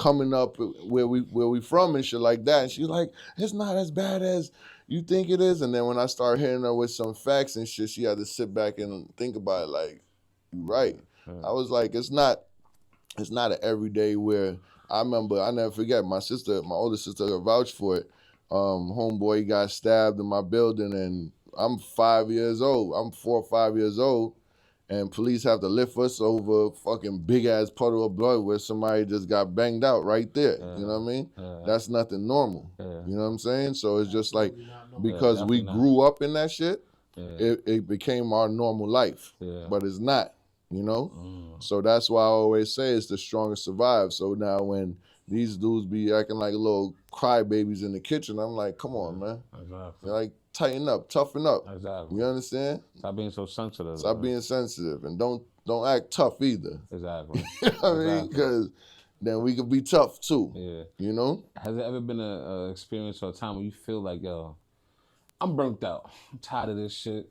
coming up where we from and shit like that. And she's like, it's not as bad as you think it is. And then when I started hitting her with some facts and shit, she had to sit back and think about it like, you're right. I was like, it's not an everyday where I remember, I never forget, my older sister could vouch for it. Homeboy got stabbed in my building and I'm 5 years old. I'm 4 or 5 years old. And police have to lift us over a fucking big ass puddle of blood where somebody just got banged out right there. You know what I mean? That's nothing normal. You know what I'm saying? So it's just like, because we grew up in that shit, it became our normal life. But it's not, you know? So that's why I always say it's the strongest survive. So now when these dudes be acting like little crybabies in the kitchen, I'm like, come on, man. Exactly. Like, tighten up, toughen up. Exactly. You understand? Stop being so sensitive. Stop being sensitive, and don't act tough either. Exactly. You know what I mean? Because then we could be tough too. Yeah. You know? Has there ever been a experience or a time where you feel like, yo, I'm burnt out. I'm tired of this shit.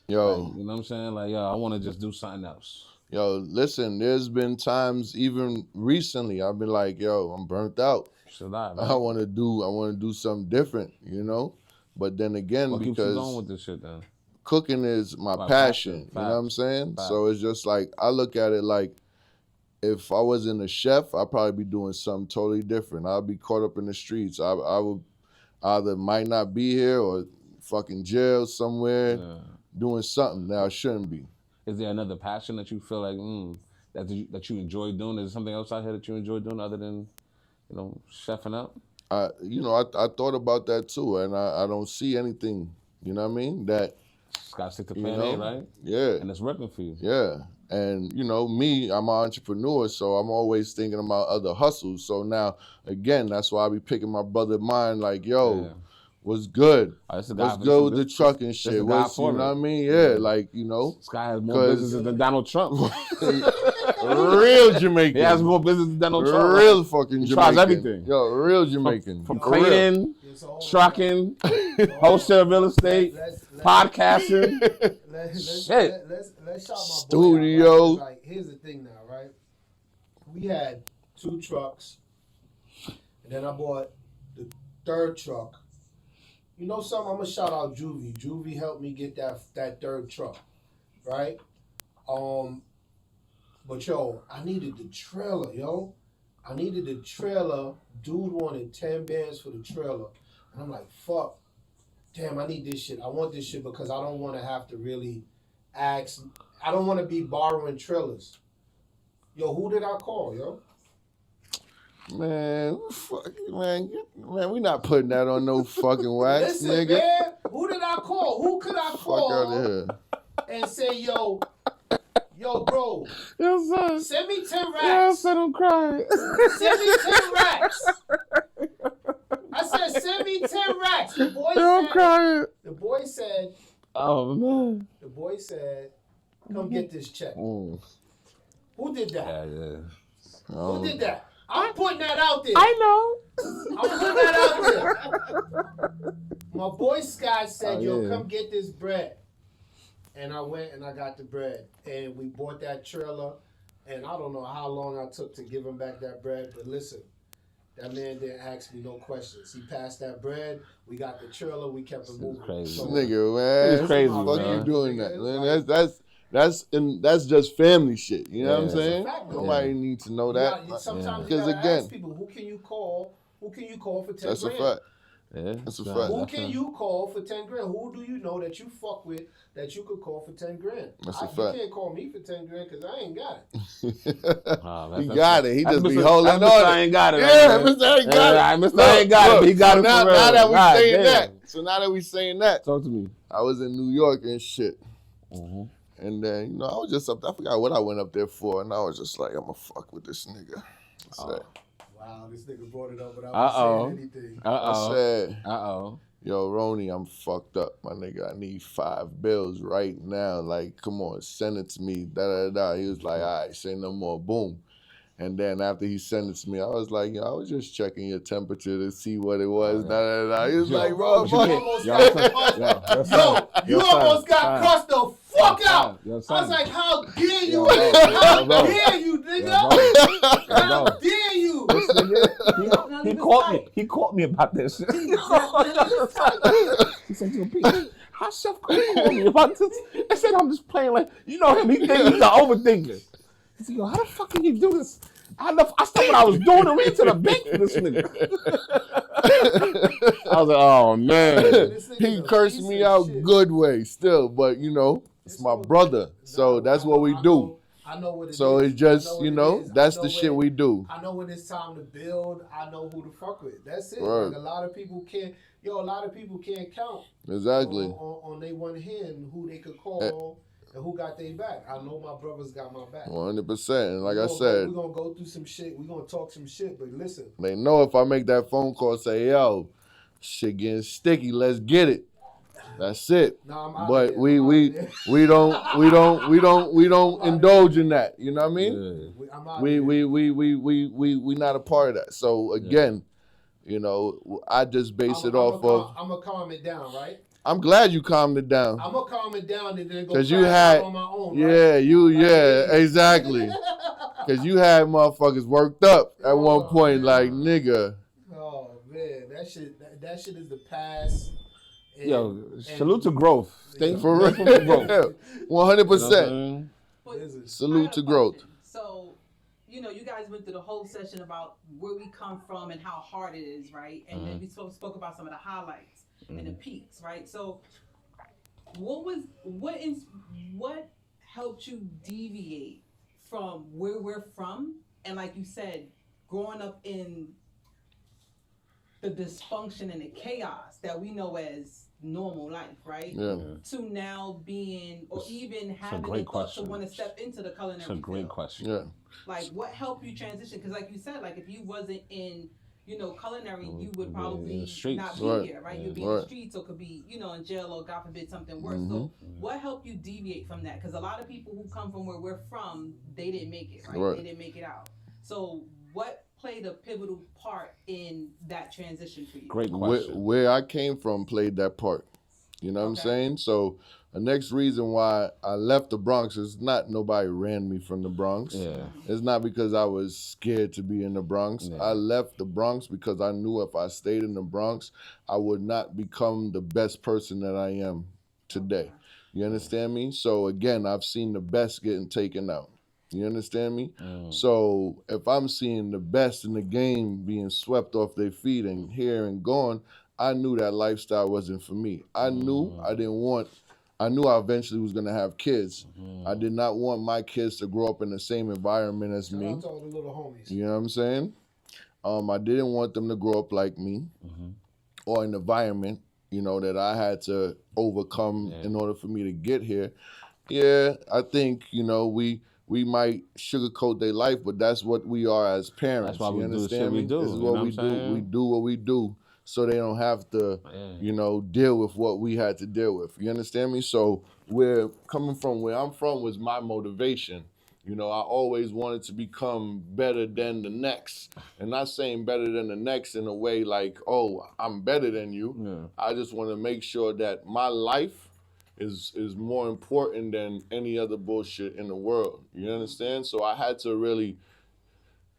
Yo. Like, you know what I'm saying? Like, yo, I want to just do something else. Yo, listen, there's been times even recently I've been like, yo, I'm burnt out. I want to do something different, you know? But then again, what because keeps you going with this shit then? Cooking is my passion. You know what I'm saying? So it's just like, I look at it like, if I wasn't a chef, I'd probably be doing something totally different. I'd be caught up in the streets. I would either might not be here or fucking jail somewhere doing something that I shouldn't be. Is there another passion that you feel like that you enjoy doing? Is there something else out here that you enjoy doing other than, you know, chefing up? I thought about that too, and I don't see anything. You know what I mean? That just gotta stick to plan A, right? Yeah, and it's working for you. Yeah, and you know me, I'm an entrepreneur, so I'm always thinking about other hustles. So now, again, that's why I be picking my brother mind, like, yo. What's good? What's good with the truck and shit? You know what I mean? Yeah, like, you know. This guy has more businesses than Donald Trump. Real Jamaican. He has more business than Donald Trump. Real fucking Jamaican. He tries everything. Yo, real Jamaican. From cleaning, trucking, wholesale real estate, podcasting. Let's shout my studio. Boy out, right? Like, here's the thing now, right? We had 2 trucks, and then I bought the 3rd truck. You know something? I'm gonna shout out Juvie. Juvie helped me get that 3rd truck, right? But yo, I needed the trailer, yo. I needed the trailer. Dude wanted 10 bands for the trailer, and I'm like, fuck, damn, I need this shit. I want this shit because I don't want to have to really ask. I don't want to be borrowing trailers. Yo, who did I call, yo? Man, we not putting that on no fucking wax, Listen, nigga. Man, who did I call? Who could I call? Fuck out of here. And say, yo, bro, yo, son, send me 10 racks. Yo, son, I'm crying. Send me 10 racks. I said, send me 10 racks. The boy I'm crying. The boy said, oh, man. The boy said, come get this check. Who did that? Yeah. Who did that? I'm putting that out there. I know. I'm putting that out there. My boy Scott said, yo, come get this bread. And I went and I got the bread. And we bought that trailer. And I don't know how long I took to give him back that bread. But listen, that man didn't ask me no questions. He passed that bread. We got the trailer. We kept it moving. Crazy. So, nigga, man. It's crazy, What man. you doing that? Man, that's just family shit. You know what I'm saying? Fact, Nobody needs to know that. Sometimes you gotta ask people, who can you call? Who can you call for 10 That's grand? a fact. Yeah, that's a fact. Who can you call for 10 grand? Who do you know that you fuck with that you could call for 10 grand? That's a fact. You can't call me for 10 grand because I ain't got it. He got it. He just be Mr. holding on. I ain't got it. Yeah, Mr. Ain't got it. Mr. Ain't got it, but he got it for real. Now that we saying that. So now that we saying that. Talk to me. I was in New York and shit. And then, you know, I was just up there. I forgot what I went up there for. And I was just like, I'm going to fuck with this nigga. Wow, this nigga brought it up without saying anything. I said, yo, Ronnie, I'm fucked up, my nigga. I need 5 bills right now. Like, come on, send it to me. He was like, all right, say no more. Boom. And then after he sent it to me, I was like, yo, I was just checking your temperature to see what it was. He was like, bro, you almost got crushed the fuck out. I was like, how dare you? How dare you, nigga? How dare you? He caught me about this shit. He said, "Yo, Pete, how Chef called me about this?" I said, "I'm just playing like you know him. He thinks he's the overthinker." He said, "Yo, how the fuck can you do this?" I stopped what I was doing and ran to the bank for this nigga. I was like, "Oh man." He cursed me out good way still, but you know, it's my brother, so that's what we do. I know what it is. So it's just, you know, that's the shit we do. I know when it's time to build. I know who to fuck with. That's it. Right. Like a lot of people can't count Exactly. on their one hand who they could call and who got their back. I know my brothers got my back. 100%. And like I said, we're gonna go through some shit. We're gonna talk some shit. But listen, they know if I make that phone call, say, yo, shit getting sticky, let's get it. That's it. But we don't indulge in that. You know what I mean? We not a part of that. So again, you know, I just base it off of. I'm gonna calm it down, right? I'm glad you calmed it down. I'm gonna calm it down and then go Cause you had, on my own. Right? Exactly. Cause you had motherfuckers worked up at one point, man. like nigga. Oh man, that shit is the past. Salute to growth. Stay for real. 100%. Salute to growth. So, you know, you guys went through the whole session about where we come from and how hard it is, right? And then we spoke about some of the highlights and the peaks, right? So, what helped you deviate from where we're from? And like you said, growing up in the dysfunction and the chaos that we know as normal life, right? Yeah. To now being, or even having the thought to want to step into the culinary It's a great field. question. Yeah. Like, what helped you transition? Because like you said, like if you wasn't in, you know, culinary, you would probably not be here, right? You'd be in the streets or could be, you know, in jail or God forbid something worse. So what helped you deviate from that? Because a lot of people who come from where we're from, they didn't make it, right? They didn't make it out. So what played a pivotal part in that transition for you? Great question. Where I came from played that part. You know what I'm saying? So the next reason why I left the Bronx is not nobody ran me from the Bronx. Yeah. It's not because I was scared to be in the Bronx. Yeah. I left the Bronx because I knew if I stayed in the Bronx, I would not become the best person that I am today. You understand me? So again, I've seen the best getting taken out. You understand me? So if I'm seeing the best in the game being swept off their feet and here and gone, I knew that lifestyle wasn't for me. I knew I eventually was gonna have kids. I did not want my kids to grow up in the same environment as me. Shout out to all the little homies. You know what I'm saying? I didn't want them to grow up like me or an environment, you know, that I had to overcome in order for me to get here. Yeah, I think, you know, we might sugarcoat their life, but that's what we are as parents. That's why we you do the understand shit me? we do. This is what we do. We do what we do so they don't have to, you know, deal with what we had to deal with. You understand me? So where I'm from was my motivation. You know, I always wanted to become better than the next. And not saying better than the next in a way like, oh, I'm better than you. Yeah. I just want to make sure that my life is more important than any other bullshit in the world. You understand? So I had to really,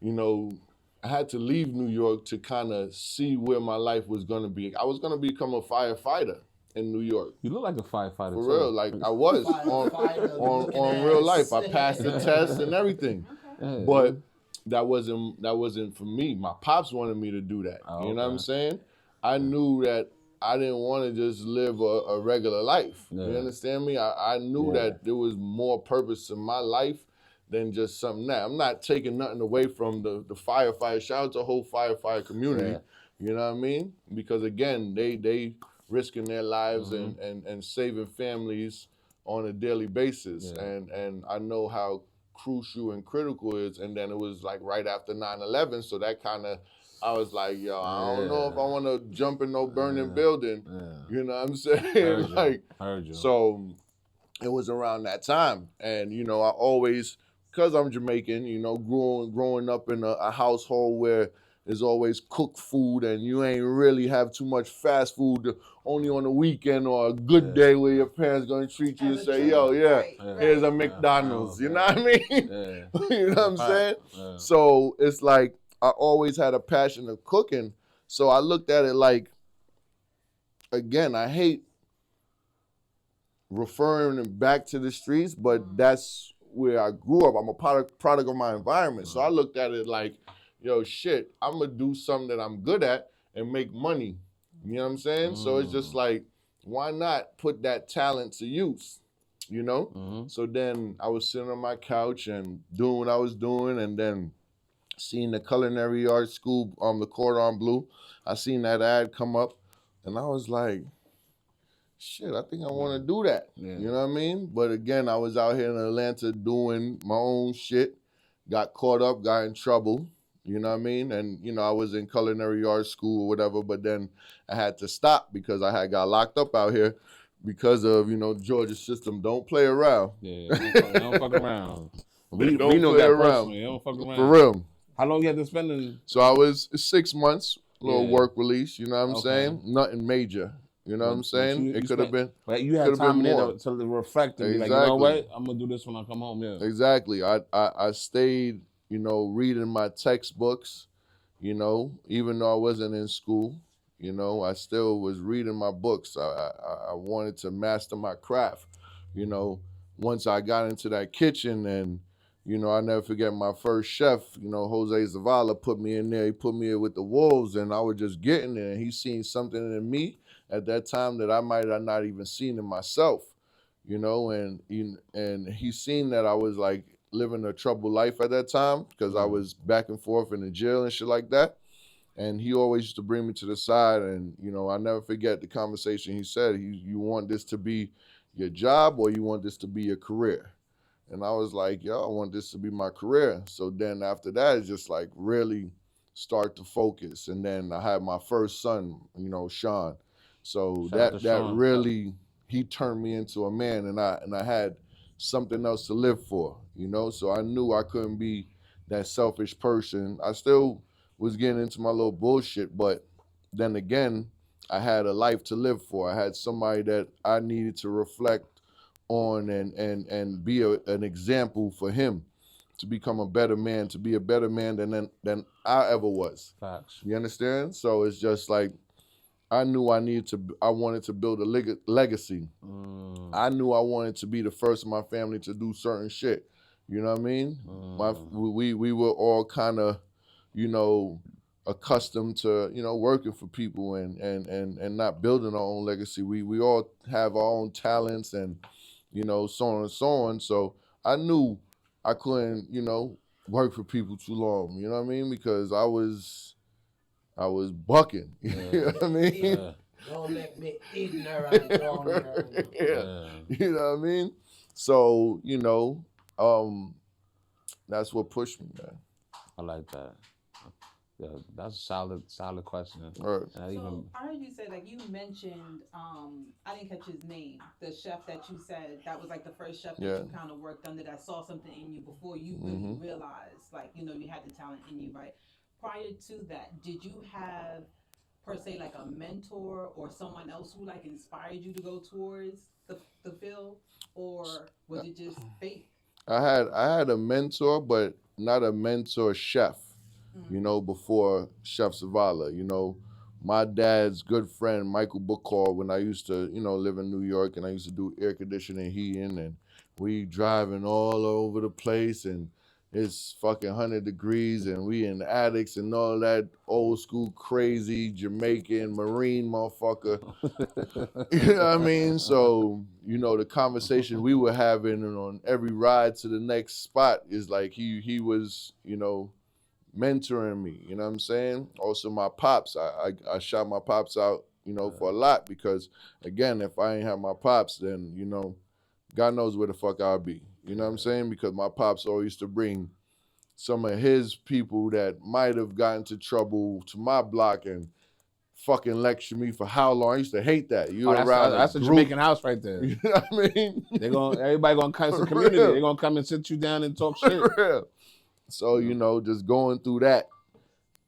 you know, I had to leave New York to kind of see where my life was going to be. I was going to become a firefighter in New York. You look like a firefighter. For real, like I was on real life. I passed the test and everything. But that wasn't for me. My pops wanted me to do that. You know what I'm saying? I knew that I didn't want to just live a regular life. You understand me? I knew that there was more purpose in my life than just something that. I'm not taking nothing away from the firefighter. Shout out to the whole firefighter community. You know what I mean? Because again, they risking their lives and saving families on a daily basis. And I know how crucial and critical it is. And then it was like right after 9/11, so that kind of, I was like, yo, I don't know if I want to jump in no burning building. You know what I'm saying? Heard you. So it was around that time. And, you know, I always, because I'm Jamaican, you know, growing up in a household where there's always cooked food and you ain't really have too much fast food only on the weekend or a good day where your parents going to treat you and say, yo, here's a McDonald's. You know what I mean? You know what I'm saying? So it's like I always had a passion of cooking, So I looked at it like, again, I hate referring back to the streets, but that's where I grew up. I'm a product of my environment. So I looked at it like, yo, shit, I'm gonna do something that I'm good at and make money. You know what I'm saying? So it's just like, why not put that talent to use? You know? So then I was sitting on my couch and doing what I was doing, and then seeing the culinary art school, the Cordon Bleu. I seen that ad come up, and I was like, shit, I think I want to do that. Yeah. You know what I mean? But again, I was out here in Atlanta doing my own shit, got caught up, got in trouble. You know what I mean? And, you know, I was in culinary art school or whatever, but then I had to stop because I had got locked up out here because of, you know, Georgia system. Don't play around. Yeah, don't fuck around. We don't know play that around. personally. Don't fuck around. For real. How long you had to spend in? So I was 6 months, little work release, you know what I'm saying? Nothing major. You know what I'm saying? It could have been. But you had time in there to reflect and be like, you know what? I'm going to do this when I come home, yeah. Exactly. I stayed, you know, reading my textbooks, you know, even though I wasn't in school, you know, I still was reading my books. I wanted to master my craft, you know. Once I got into that kitchen and, you know, I never forget my first chef, you know, Jose Zavala put me in there. He put me in with the wolves and I was just getting there and he seen something in me at that time that I might have not even seen in myself, you know, and he seen that I was like living a troubled life at that time because I was back and forth in the jail and shit like that. And he always used to bring me to the side and, you know, I never forget the conversation he said, you want this to be your job or you want this to be your career? And I was like, yo, I want this to be my career. So then after that, it's just like really start to focus. And then I had my first son, you know, Sean. So that really, he turned me into a man and I had something else to live for, you know? So I knew I couldn't be that selfish person. I still was getting into my little bullshit, but then again, I had a life to live for. I had somebody that I needed to reflect on and be an example for him to become a better man, to be a better man than I ever was. Facts. You understand? So it's just like, I knew I wanted to build a legacy. I knew I wanted to be the first in my family to do certain shit. You know what I mean? We were all kind of, you know, accustomed to, you know, working for people and not building our own legacy. We all have our own talents and, you know, so on and so on. So I knew I couldn't, you know, work for people too long. You know what I mean? Because I was bucking. You know what I mean? Yeah. Don't let me ignorant down here. You know what I mean? So, you know, that's what pushed me, man. I like that. Yeah, that's a solid question. Right. So I heard you say, like, you mentioned, I didn't catch his name, the chef that you said that was like the first chef that you kind of worked under that saw something in you before you really realized, like, you know, you had the talent in you, right? Prior to that, did you have, per se, like a mentor or someone else who like inspired you to go towards the field, or was it just fate? I had a mentor, but not a mentor chef. You know, before Chef Zavala, you know, my dad's good friend, Michael Bookhall, when I used to, you know, live in New York and I used to do air conditioning, heating, and we driving all over the place and it's fucking 100 degrees and we in the attics and all that old school crazy Jamaican Marine motherfucker. You know what I mean? So, you know, the conversation we were having on every ride to the next spot is like he was, you know, mentoring me, you know what I'm saying? Also my pops, I shout my pops out, you know, for a lot because, again, if I ain't have my pops, then, you know, God knows where the fuck I'll be. You know what I'm saying? Because my pops always used to bring some of his people that might have gotten into trouble to my block and fucking lecture me for how long. I used to hate that. That's a Jamaican house right there. You know what I mean? Everybody gonna come to the community. They're gonna come and sit you down and talk shit. So, you know, just going through that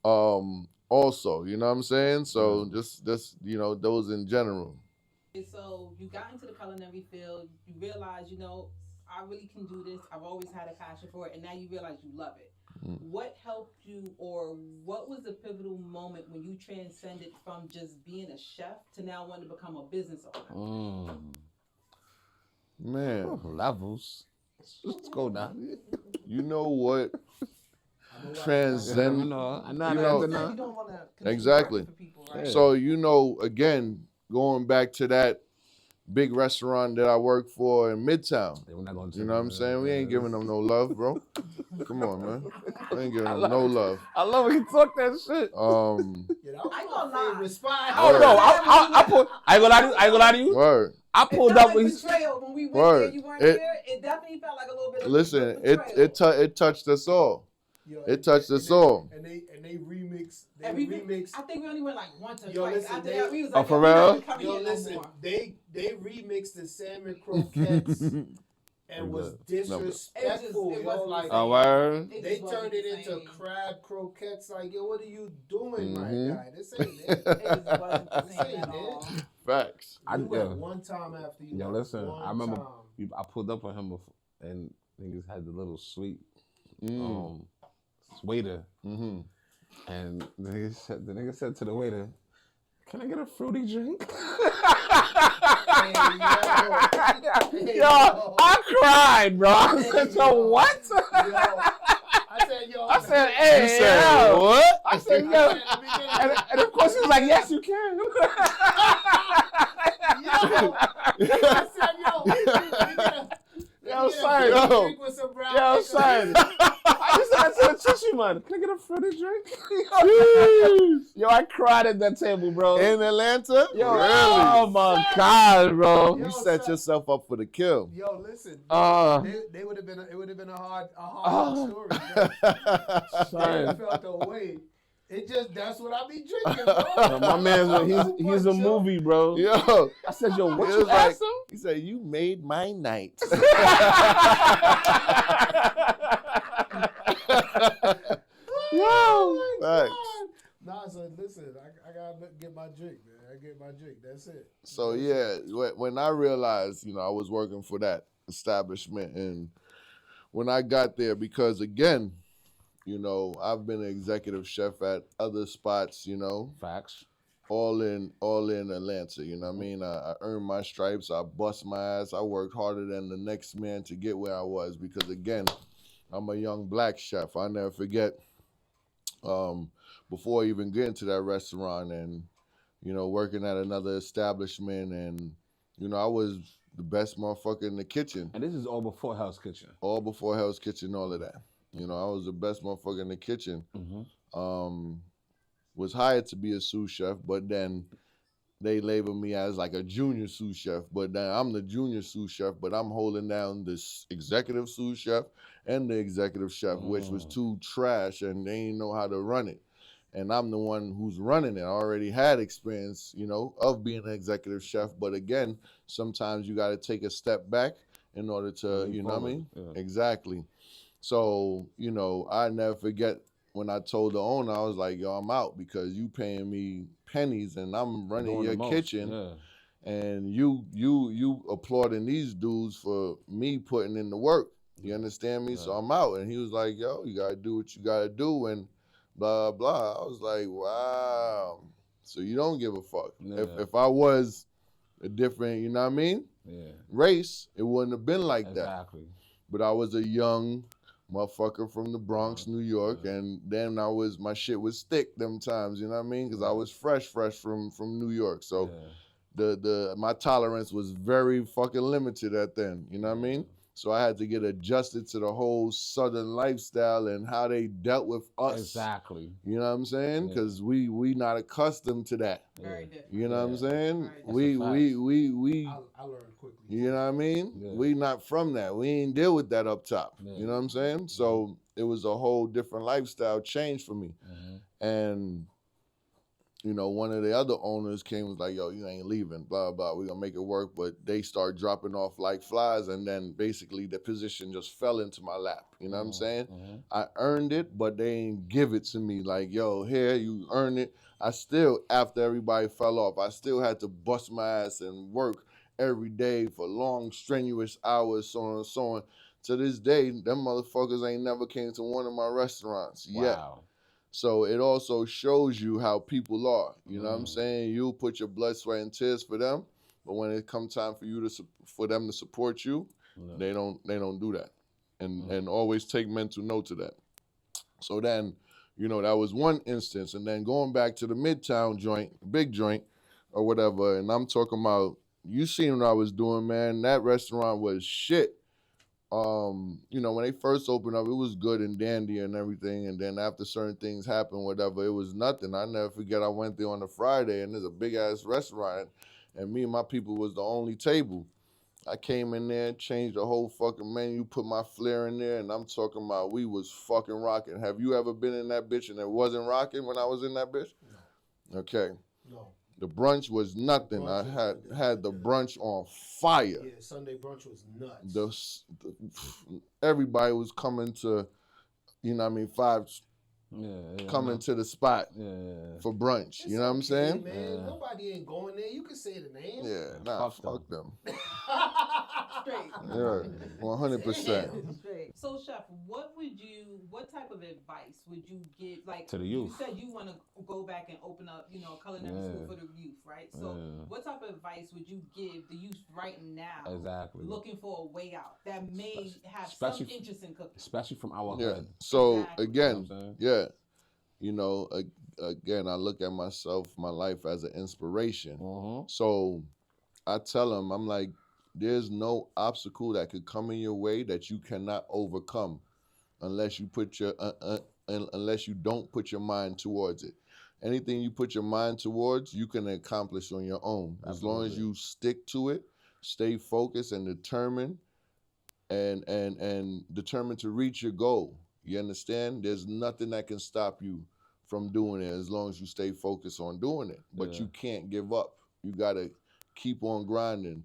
also, you know what I'm saying? So just you know, those in general. So you got into the culinary field, you realized, you know, I really can do this. I've always had a passion for it, and now you realize you love it. what helped you, or what was the pivotal moment when you transcended from just being a chef to now wanting to become a business owner? Man. Levels. Let's go now. You know what? Transcend. I know. You don't want to exactly. For people, right? So, again, going back to that big restaurant that I work for in Midtown. We're not gonna you know what I'm saying? We ain't giving them no love, bro. Come on, man. We ain't giving them no love. I love when you talk that shit. I ain't gonna lie. Oh no, I ain't gonna lie to you. Word. I pulled up when we went there, you weren't there. It definitely felt like a little bit of Listen, it touched us all. It touched us all. And they remix. I think we only went like once or twice. Listen, After that, we was like, for real? Listen, they remixed the salmon croquettes and was disrespectful. It was like, they turned it into crab croquettes. Like, yo, what are you doing, my guy? This ain't it. It wasn't the same at all. Facts. I went one time after you. Yo, listen, I remember I pulled up on him before, and niggas had the little sweet waiter. And the nigga said to the waiter, "Can I get a fruity drink?" Yo, I cried, bro. I said, "Yo, what?" I said, "Hey, you said what?" I said, "Yo," and of course he was like, "Yes, you can." I said, "Yo, son. I just said to the tissue man, "Can I get a fruity drink?" Yo, I cried at that table, bro. In Atlanta? Yo, really? Oh my God, bro. You set yourself up for the kill. Yo, listen. They would have been. It would have been a hard story. They felt the way. That's what I be drinking, bro. My man, he's a movie, bro. Yo. I said, yo, what you asked him? He said, you made my night. Yo. Nah, so listen, I gotta get my drink, man. I get my drink. That's it. So yeah, when I realized, I was working for that establishment, and when I got there, because again, I've been an executive chef at other spots, Facts. all in Atlanta, you know what I mean? I earned my stripes, I bust my ass, I worked harder than the next man to get where I was, because again, I'm a young black chef. I never forget, before I even get into that restaurant and, working at another establishment, and, I was the best motherfucker in the kitchen. And this is all before Hell's Kitchen. All before Hell's Kitchen, all of that. I was the best motherfucker in the kitchen. Was hired to be a sous chef, but then they labeled me as like a junior sous chef. But then I'm the junior sous chef, but I'm holding down this executive sous chef and the executive chef, which was too trash, and they didn't know how to run it. And I'm the one who's running it. I already had experience, of being an executive chef. But again, sometimes you got to take a step back in order to, you know what I mean? Yeah. Exactly. So, I never forget when I told the owner, I was like, yo, I'm out, because you paying me pennies and I'm running your kitchen. Yeah. And you applauding these dudes for me putting in the work. You understand me? Yeah. So I'm out. And he was like, yo, you got to do what you got to do, and blah, blah. I was like, wow. So you don't give a fuck. Yeah. If I was a different, you know what I mean? Yeah. Race, it wouldn't have been like that. Exactly. But I was a young motherfucker from the Bronx, New York, and then my shit was thick them times, you know what I mean? Because I was fresh from New York, so my tolerance was very fucking limited at then, you know what I mean? So I had to get adjusted to the whole Southern lifestyle and how they dealt with us. Exactly. You know what I'm saying? Because we not accustomed to that. Very different. You know what I'm saying? We I learned quickly. You know what I mean? Yeah. We not from that. We ain't deal with that up top. Yeah. You know what I'm saying? So it was a whole different lifestyle change for me. Mm-hmm. And one of the other owners came and was like, yo, you ain't leaving, blah, blah, we're gonna make it work. But they start dropping off like flies, and then basically the position just fell into my lap. You know what I'm saying? Mm-hmm. I earned it, but they ain't give it to me. Like, yo, here, you earn it. I still, after everybody fell off, I still had to bust my ass and work every day for long, strenuous hours, so on and so on, to this day, them motherfuckers ain't never came to one of my restaurants yet. Wow. So it also shows you how people are. You know what I'm saying? You put your blood, sweat, and tears for them, but when it comes time for you for them to support you, they don't do that, and always take mental note of that. So then, that was one instance, and then going back to the Midtown joint, big joint, or whatever, and I'm talking about, you seen what I was doing, man. That restaurant was shit. When they first opened up, it was good and dandy and everything. And then after certain things happened, whatever, it was nothing. I never forget, I went there on a Friday, and there's a big ass restaurant, and me and my people was the only table. I came in there, changed the whole fucking menu, put my flair in there, and I'm talking about we was fucking rocking. Have you ever been in that bitch and it wasn't rocking when I was in that bitch? No. Okay. No. The brunch was nothing. I had the brunch on fire. Yeah, Sunday brunch was nuts. Everybody was coming to, five. Coming to the spot for brunch. You know what I'm saying? Man, nobody ain't going there. You can say the name. Yeah, fuck them. Straight. Yeah, 100%. So, Chef, what type of advice would you give, like, to the youth? You said you want to go back and open up, culinary school for the youth, right? So, what type of advice would you give the youth right now? Exactly. Looking for a way out that may have some interest in cooking, especially from our hood. So again, again, I look at myself, my life as an inspiration. So I tell them, I'm like, there's no obstacle that could come in your way that you cannot overcome unless you unless you don't put your mind towards it. Anything you put your mind towards, you can accomplish on your own. As long as you stick to it, stay focused and determined, and determined to reach your goal. You understand? There's nothing that can stop you from doing it as long as you stay focused on doing it. But you can't give up. You gotta keep on grinding.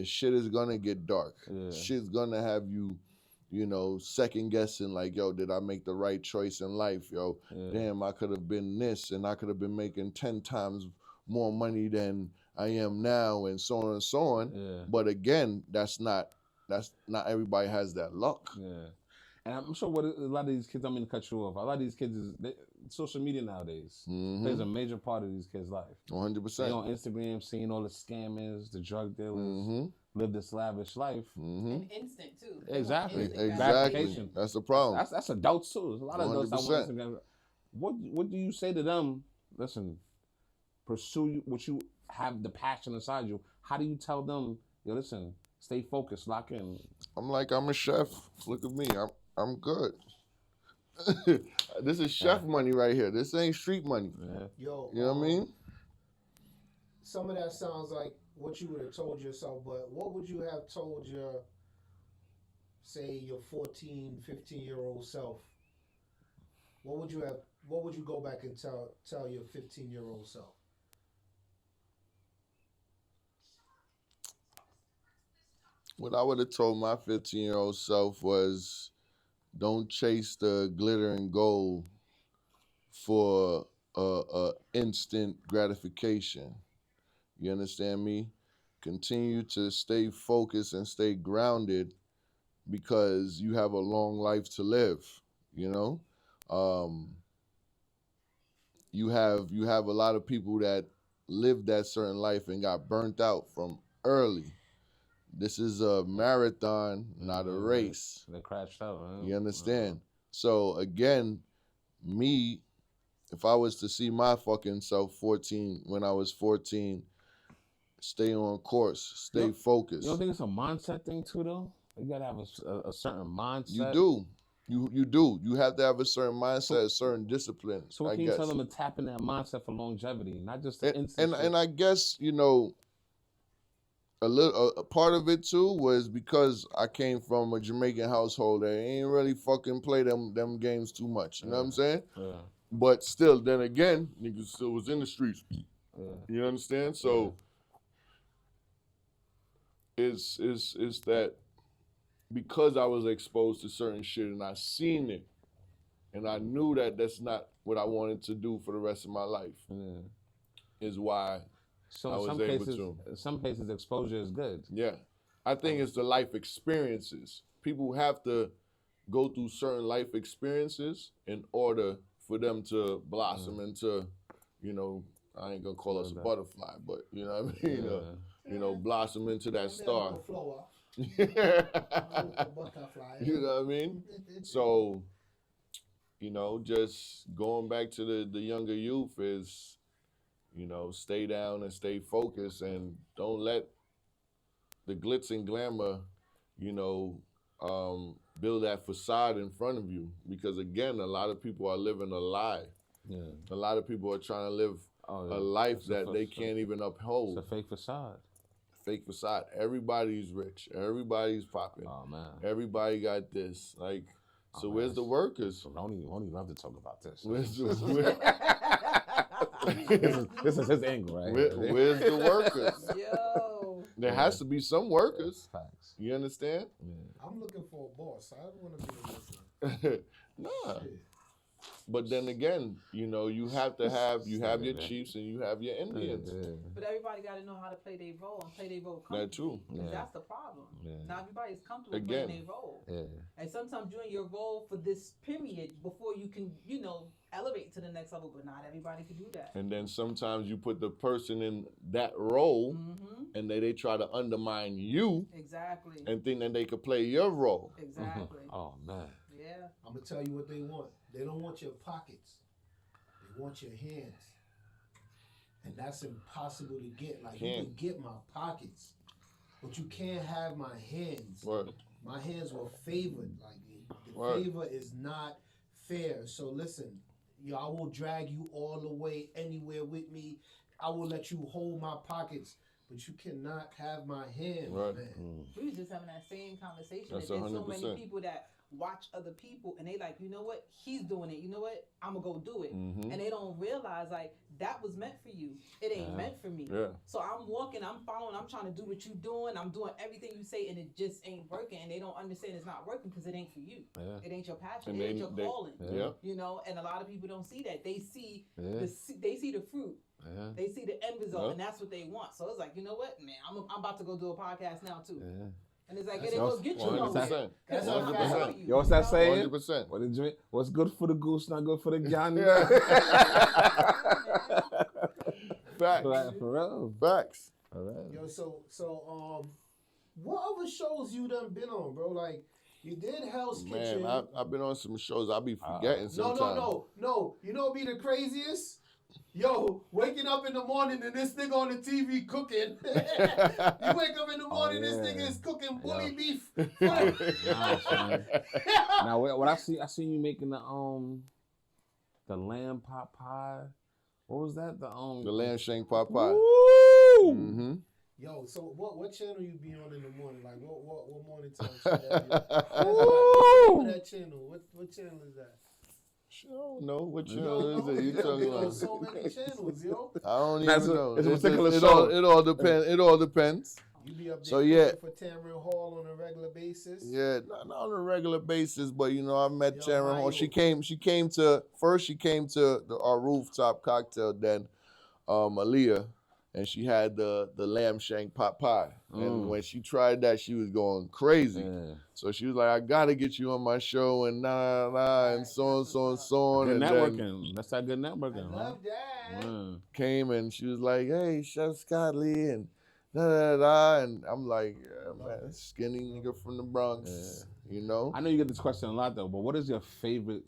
Shit is gonna get dark. Shit's gonna have you, second guessing, like, yo, did I make the right choice in life? Yo, damn, I could have been this, and I could have been making 10 times more money than I am now, and so on and so on. But again, that's not everybody has that luck. And I'm sure what a lot of these kids, I'm going to cut you off, a lot of these kids, social media nowadays plays a major part of these kids' life. 100%. They on Instagram seeing all the scammers, the drug dealers, live this lavish life. And instant, too. Exactly. That's the problem. That's adults, too. There's a lot of adults out on 100%. Instagram. What do you say to them? Listen, pursue what you have the passion inside you. How do you tell them, yo, listen, stay focused, lock in? I'm a chef. Look at me. I'm good. This is chef money right here. This ain't street money. Yo, you know what I mean? Some of that sounds like what you would have told yourself, but what would you have told your 14, 15-year-old self? What would you go back and tell your 15-year-old self? What I would have told my 15-year-old self was, don't chase the glitter and gold for instant gratification. You understand me? Continue to stay focused and stay grounded because you have a long life to live. You have a lot of people that lived that certain life and got burnt out from early. This is a marathon, not a race. They crashed out. Right? You understand? So again, me, if I was to see my fucking self when I was 14, stay on course, stay focused. You don't think it's a mindset thing too, though? You gotta have a certain mindset. You do. You do. You have to have a certain mindset, a certain discipline. So what can you tell them to tap in that mindset for longevity, not just the instant? And I guess, a part of it too was because I came from a Jamaican household that ain't really fucking play them games too much. You know what I'm saying? Yeah. But still, then again, niggas still was in the streets. Yeah. You understand? So it's that because I was exposed to certain shit and I seen it, and I knew that that's not what I wanted to do for the rest of my life. Is why. So in some cases, exposure is good. Yeah. I think it's the life experiences. people have to go through certain life experiences in order for them to blossom into, you know, I ain't gonna call us a butterfly, but you know what I mean? You know, blossom into that star. You know what I mean? So, you know, just going back to the younger youth is, you know, stay down and stay focused and don't let the glitz and glamour, you know, build that facade in front of you. Because again, a lot of people are living a lie. Yeah. A lot of people are trying to live a life that they can't even uphold. It's a fake facade. Fake facade. Everybody's rich. Everybody's popping. Oh man. Everybody got this. Like, so where's the workers? Ronnie love to talk about this. This is his angle, right? Where's the workers? Yo. There has to be some workers. Facts. You understand? Yeah. I'm looking for a boss. I don't want to be a listener. Nah. Shit. But then again, you know, you have your chiefs and you have your Indians. But everybody got to know how to play their role and play their role comfortably. That too. That's the problem. Not everybody's comfortable playing their role. And sometimes you're in your role for this period before you can, you know, elevate to the next level, but not everybody can do that. And then sometimes you put the person in that role and they try to undermine you. Exactly. And think that they could play your role. Exactly. Oh, man. Yeah. I'm going to tell you what they want. They don't want your pockets. They want your hands. And that's impossible to get. Like, you can get my pockets, but you can't have my hands. Word. My hands were favored. Like, the favor is not fair. So listen, I will drag you all the way anywhere with me. I will let you hold my pockets, but you cannot have my hands, man. We was just having that same conversation. That's There's 100%. so many people that watch other people and they like, you know what, he's doing it, you know what, I'm gonna go do it. And they don't realize like that was meant for you, it ain't meant for me. So I'm walking, I'm following, I'm trying to do what you doing, I'm doing everything you say, and it just ain't working. And they don't understand it's not working because it ain't for you. It ain't your passion, it ain't your calling. You know, and a lot of people don't see that. They see they see the fruit. They see the end result, and that's what they want. So it's like, you know what, man, I'm about to go do a podcast now too. And it's like, it ain't gonna get you nowhere. That's 100%. Yo, what's that saying? 100%. What's good for the goose, not good for the gander. Facts. For real. Facts. Yo, so what other shows you done been on, bro? Like, you did Hell's Kitchen. Man, I've been on some shows. I'll be forgetting sometimes. No. You know what be the craziest? Yo, waking up in the morning and this nigga on the TV cooking. You wake up in the morning, this nigga is cooking bully beef. Now, what I seen you making the lamb pot pie. What was that? The lamb shank pot pie. Woo! Yo, so what channel you be on in the morning? Like what morning time should that channel? What channel is that? I don't know. What channel is it? You talking about? So many channels, yo. I don't even know. It's a particular show. It all depends. It all depends. You be up there for Tamron Hall on a regular basis? Yeah, not on a regular basis, but you know, I met Tamron Hall. She came to our rooftop cocktail den, Aaliyah, and she had the lamb shank pot pie. And when she tried that, she was going crazy. So she was like, I gotta get you on my show and and so on. Good networking. That's that good networking. I love that. Came and she was like, hey, Chef Scotley and and I'm like, yeah, man, skinny nigga from the Bronx, you know? I know you get this question a lot though, but what is your favorite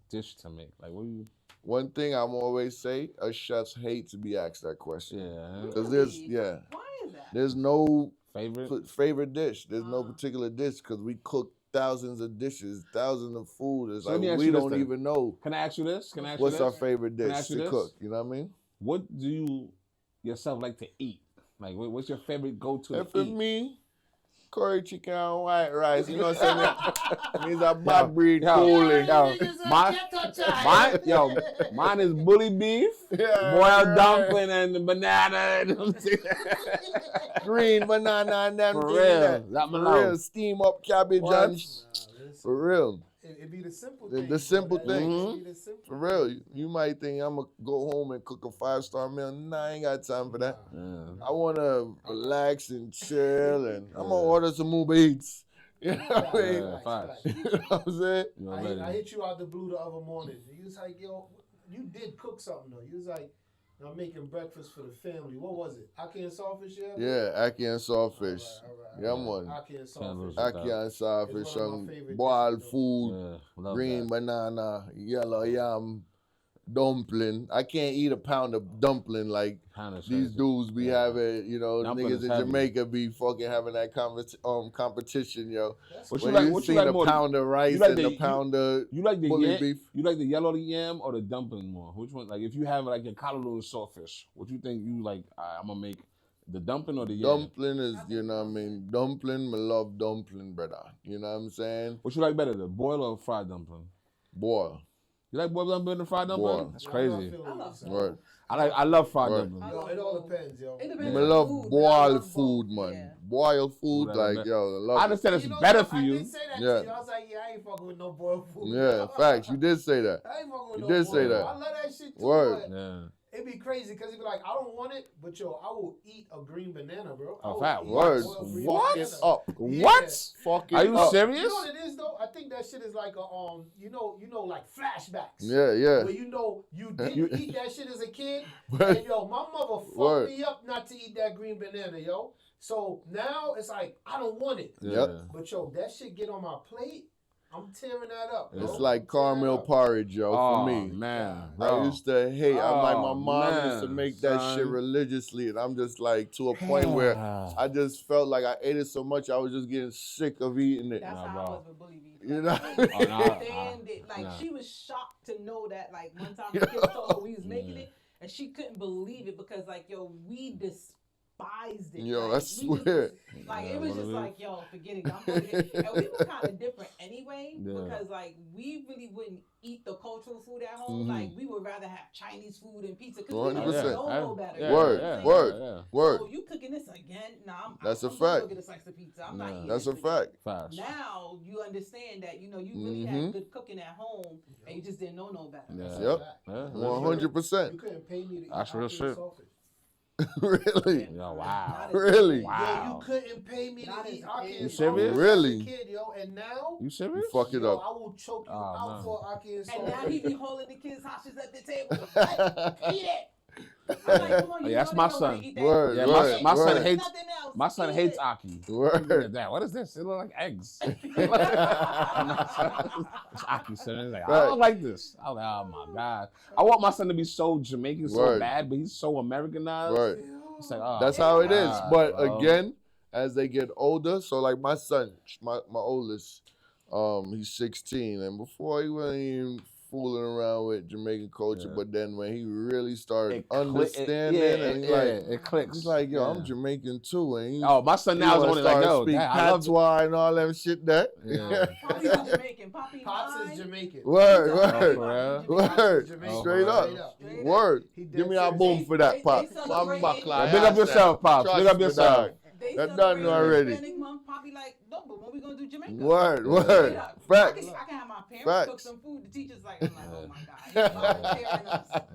dish to make? Like, what do you... One thing I'm always say, us chefs hate to be asked that question. Yeah. Because why is that? There's no favorite dish. There's no particular dish because we cook thousands of dishes, thousands of food. It's like we don't even know. Can I ask you this? What's our favorite dish to cook? You know what I mean? What do you yourself like to eat? Like, what's your favorite go-to and for me, curry chicken and white rice. You know what I'm saying? Means a bad breed cooling. Mine is bully beef, boiled dumpling, and the banana. Green banana and them. For real. For real. Steam up cabbage and for real. It'd be the simple thing. The simple thing. For real. You might think I'm going to go home and cook a 5-star meal. Nah, I ain't got time for that. I want to relax and chill, and I'm going to order some Uber Eats. You know what I mean? Facts. You know what I'm saying? I hit you out the blue the other morning. You was like, yo, you did cook something though. You was like, I'm making breakfast for the family. What was it? Ackee and saltfish, yeah? Yeah, ackee and saltfish. All right. Yeah, man. Ackee and saltfish. Ackee and saltfish, some boiled food, green banana, yellow yam, dumpling. I can't eat a pound of dumpling like these dudes be having, you know, dumpling niggas in Jamaica be fucking having that competition, yo. What when you you like? seen a pound of rice and a pound of bully beef? You like the yellow yam or the dumpling more? Which one? Like if you have like your callaloo and saltfish, what you think you like? I'm gonna make the dumpling or the yam? Dumpling is, you know what I mean? Dumpling, I love dumpling, brother. You know what I'm saying? What you like better, the boiled or fried dumpling? Boil. You like boiled dumpling and fried dumpling? Boil. That's crazy. Right. I love fried dumpling. It all depends, yo. I love boiled food, man. Yeah. Boiled food, like, yo, I understand it's better for you. I did say that to you. I was like, yeah, I ain't fucking with no boiled food. Yeah, facts. You did say that. I ain't fucking with you no did boiled say that. I love that shit too. Word. Yeah. It'd be crazy because it'd be like, I don't want it, but yo, I will eat a green banana, bro. Oh, fat. Word. What? Up. Yeah. What? Fucking Are you up. serious? You know what it is though? I think that shit is like a you know, like flashbacks. Yeah. Where you know you didn't eat that shit as a kid, and yo, my mother fucked me up not to eat that green banana, yo. So now it's like I don't want it. Yep. But yo, that shit get on my plate. I'm tearing that up, bro. It's like caramel porridge, yo, for me. Man, I used to hate. I'm like, my mom used to make that shit religiously, and I'm just like to a point where I just felt like I ate it so much, I was just getting sick of eating it. That's how I was with bully beef. You know? She was shocked to know that, like, one time the kids told her we was making it, and she couldn't believe it because, like, yo, we despised it. Yo, like, I swear. It was just like, yo, forget it. And we were kind of different anyway because, like, we really wouldn't eat the cultural food at home. Like, we would rather have Chinese food and pizza because we didn't know better. Word. So you cooking this again? Nah, That's a I'm fact. Go get a slice of pizza. I'm not eating That's a fact. Now you understand that, you know, you really had good cooking at home and you just didn't know no better. Yep. 100%. You couldn't pay me to eat That's real shit. Really? Yo, wow. Really? Wow. Yo, you couldn't pay me to eat ackee. You serious? Really? Kid, yo, and now you serious? You fuck it up. I will choke you out for ackee and And now he be holding the kids' hostage at the table. Like, eat it. I'm like, come on, that's my son. Word. Yeah, word. My son word. hates. My son hates ackee. Word. Dad, what is this? It look like eggs. It's ackee, son. Like, I don't like this. I was like, oh my god. I want my son to be so Jamaican, so bad, but he's so Americanized. Right. It's like, oh, that's how it is. But again, as they get older, so like my son, my oldest, he's 16, and before he wasn't even fooling around with Jamaican culture, but then when he really started understanding, it clicks. He's like, yo, I'm Jamaican too, and my son now is only like, yo, speak patois and all that shit. That Poppy's Jamaican. Pops is Jamaican. Word. Straight up. Word. Give me a boom for that, Pop. I'm back like. Big up yourself, Pop. Big up yourself. That done already. Poppy like, no, but when we gonna do Jamaica? Word. Facts. I can have my parents cook some food. The teachers like, I'm like, oh my god,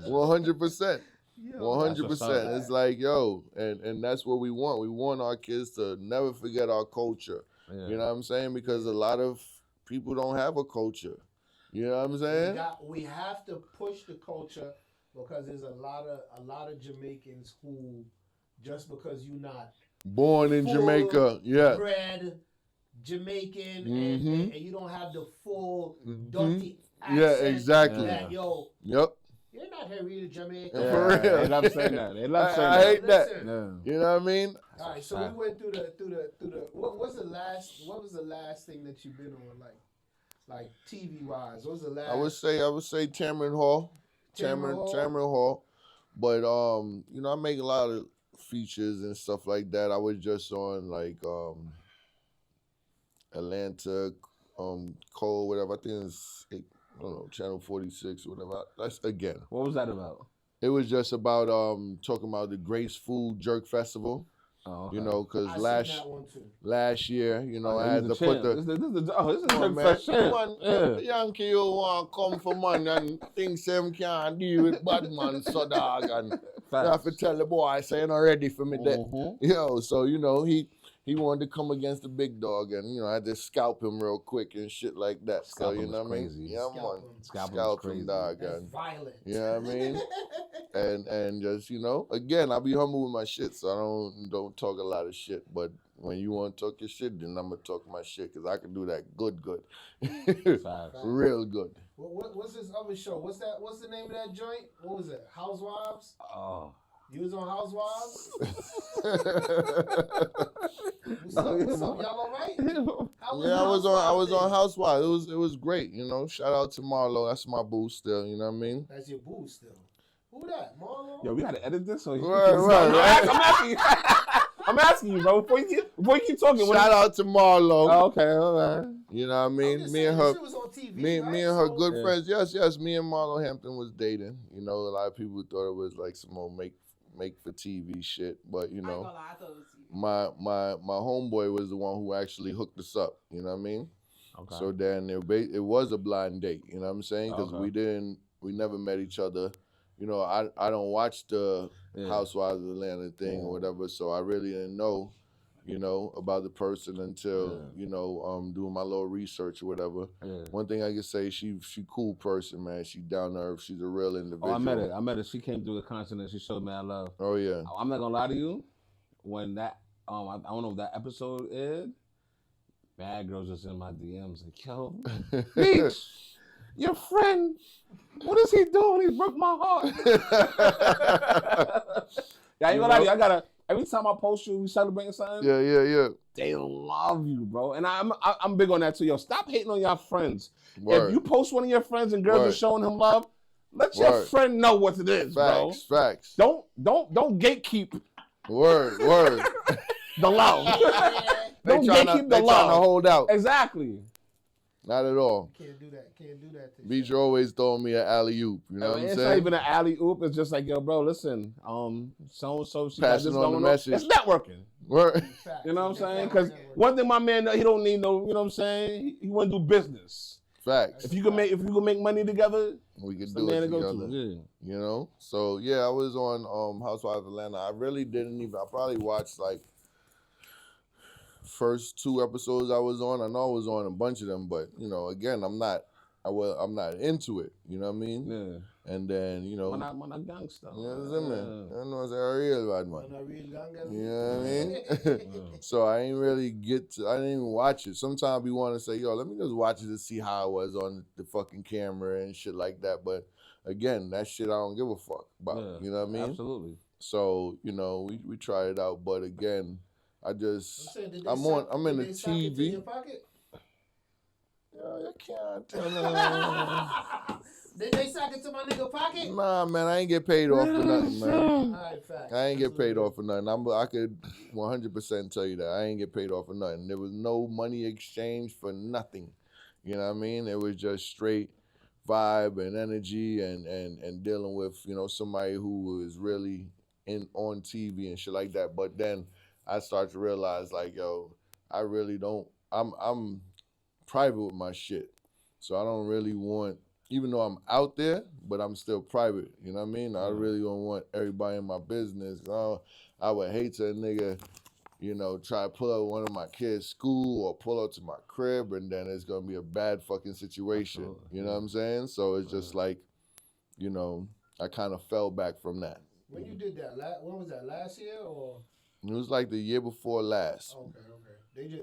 100%. 100%. It's like, yo, and that's what we want. We want our kids to never forget our culture. You know what I'm saying? Because a lot of people don't have a culture. You know what I'm saying? We have to push the culture because there's a lot of Jamaicans who, just because you're not born in Jamaica, bred Jamaican, and you don't have the full dirty accent. Yeah, exactly. That, yo, yep. You're not Harry Jamaican. For real. They love saying that. I hate that. Yeah. You know what I mean? All right, so we went through the. What was the last thing that you've been on, like TV wise? What was the last? I would say Tamron Hall. Tamron Hall. But you know, I make a lot of features and stuff like that. I was just on like Atlanta, Cole, whatever. I think it's I don't know, Channel 46 or whatever. That's again. What was that about? It was just about talking about the Grace Food Jerk Festival. Oh, okay. You know, because last year, you know, I had to put the. This is man. Yankee, you want to come for money and think them can't deal with bad man, so dog. And you have to tell the boy, I say, you're not ready for me there. Yo, so, you know, he he wanted to come against the big dog, and you know, I had to scalp him real quick and shit like that. So you know what I mean? Yeah, man. Scalp him, dog. That's violent. You know what I mean? and just, you know, again, I'll be humble with my shit, so I don't talk a lot of shit. But when you want to talk your shit, then I'm gonna talk my shit, because I can do that good. Real good. What's this other show? What's the name of that joint? What was it? Housewives? Oh. You was on Housewives? What's up? Y'all all right? Yeah, I was on Housewives. It was great, you know. Shout out to Marlo. That's my boo still, you know what I mean? That's your boo still. Who that? Marlo? Yo, we gotta edit this or right. I'm asking you, bro. Before you keep talking. Shout out to Marlo. Oh, okay, all right. You know what I mean? Me and her, me and her good friends. Yes. Me and Marlo Hampton was dating. You know, a lot of people thought it was like some old make for TV shit, but you know, I thought it was TV. my homeboy was the one who actually hooked us up. You know what I mean? Okay. So then it was a blind date. You know what I'm saying? Because we never met each other. You know, I don't watch the Housewives of Atlanta thing or whatever, so I really didn't know, you know, about the person until, you know, doing my little research or whatever. Yeah. One thing I can say, she cool person, man. She down to earth. She's a real individual. Oh, I met her. She came through the concert and she showed me I love. Oh, yeah. I'm not gonna lie to you. When that, I don't know if that episode aired, bad girls just in my DMs like, yo, Beech, your friend, what is he doing? He broke my heart. Yeah, I ain't gonna lie to you. I gotta, every time I post you, we celebrating something. Yeah. They love you, bro. And I'm big on that too. Yo, stop hating on your friends. Word. If you post one of your friends and girls are showing him love, let your friend know what it is, bro. Facts. Don't gatekeep. Word. The love. Don't gatekeep the love. Trying to hold out. Exactly. Not at all. Can't do that. Beech always throwing me an alley-oop. You know what I'm saying? It's not even an alley-oop. It's just like, yo, bro, listen, so-and-so, she got this Passing on going the on. message. It's networking. Word. You know what I'm saying? Because one thing my man, he don't need no, you know what I'm saying? He want to do business. Facts. If you can make money together, we could do it together. You know? So, yeah, I was on Housewives of Atlanta. I probably watched like first 2 episodes I was on. I know I was on a bunch of them, but, you know, again, I'm not into it. You know what I mean? Yeah. And then, you know. I'm not gangster. You know what I'm saying? I know it's a real bad one. You know what I mean? So I ain't really I didn't even watch it. Sometimes we want to say, yo, let me just watch it to see how it was on the fucking camera and shit like that. But again, that shit I don't give a fuck about. Yeah, you know what I mean? Absolutely. So, you know, we tried it out, but again, I'm in the TV. Yo, you can't tell me. Did they sock it to my nigga pocket? Nah, man, I ain't get paid off for nothing, man. I ain't get paid off for nothing. I could 100% tell you that. I ain't get paid off for nothing. There was no money exchange for nothing. You know what I mean? It was just straight vibe and energy and dealing with, you know, somebody who was really on TV and shit like that. But then I started to realize, like, yo, I really don't, I'm private with my shit. So I don't really want, even though I'm out there, but I'm still private. You know what I mean? I really don't want everybody in my business. I would hate to a nigga, you know, try to pull up one of my kids' school or pull up to my crib, and then it's going to be a bad fucking situation. Absolutely. You know what I'm saying? So it's just like, you know, I kind of fell back from that. When you did that, when was that, last year or? It was like the year before last. Okay.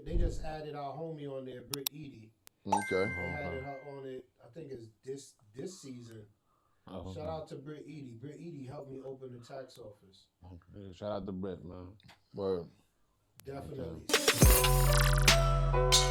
They just added our homie on there, Britt Edie. Okay. They added her on it, I think it's this season. Shout out to Britt Edie. Britt Edie helped me open the tax office. Okay. Shout out to Britt, man. Word. Definitely. Okay.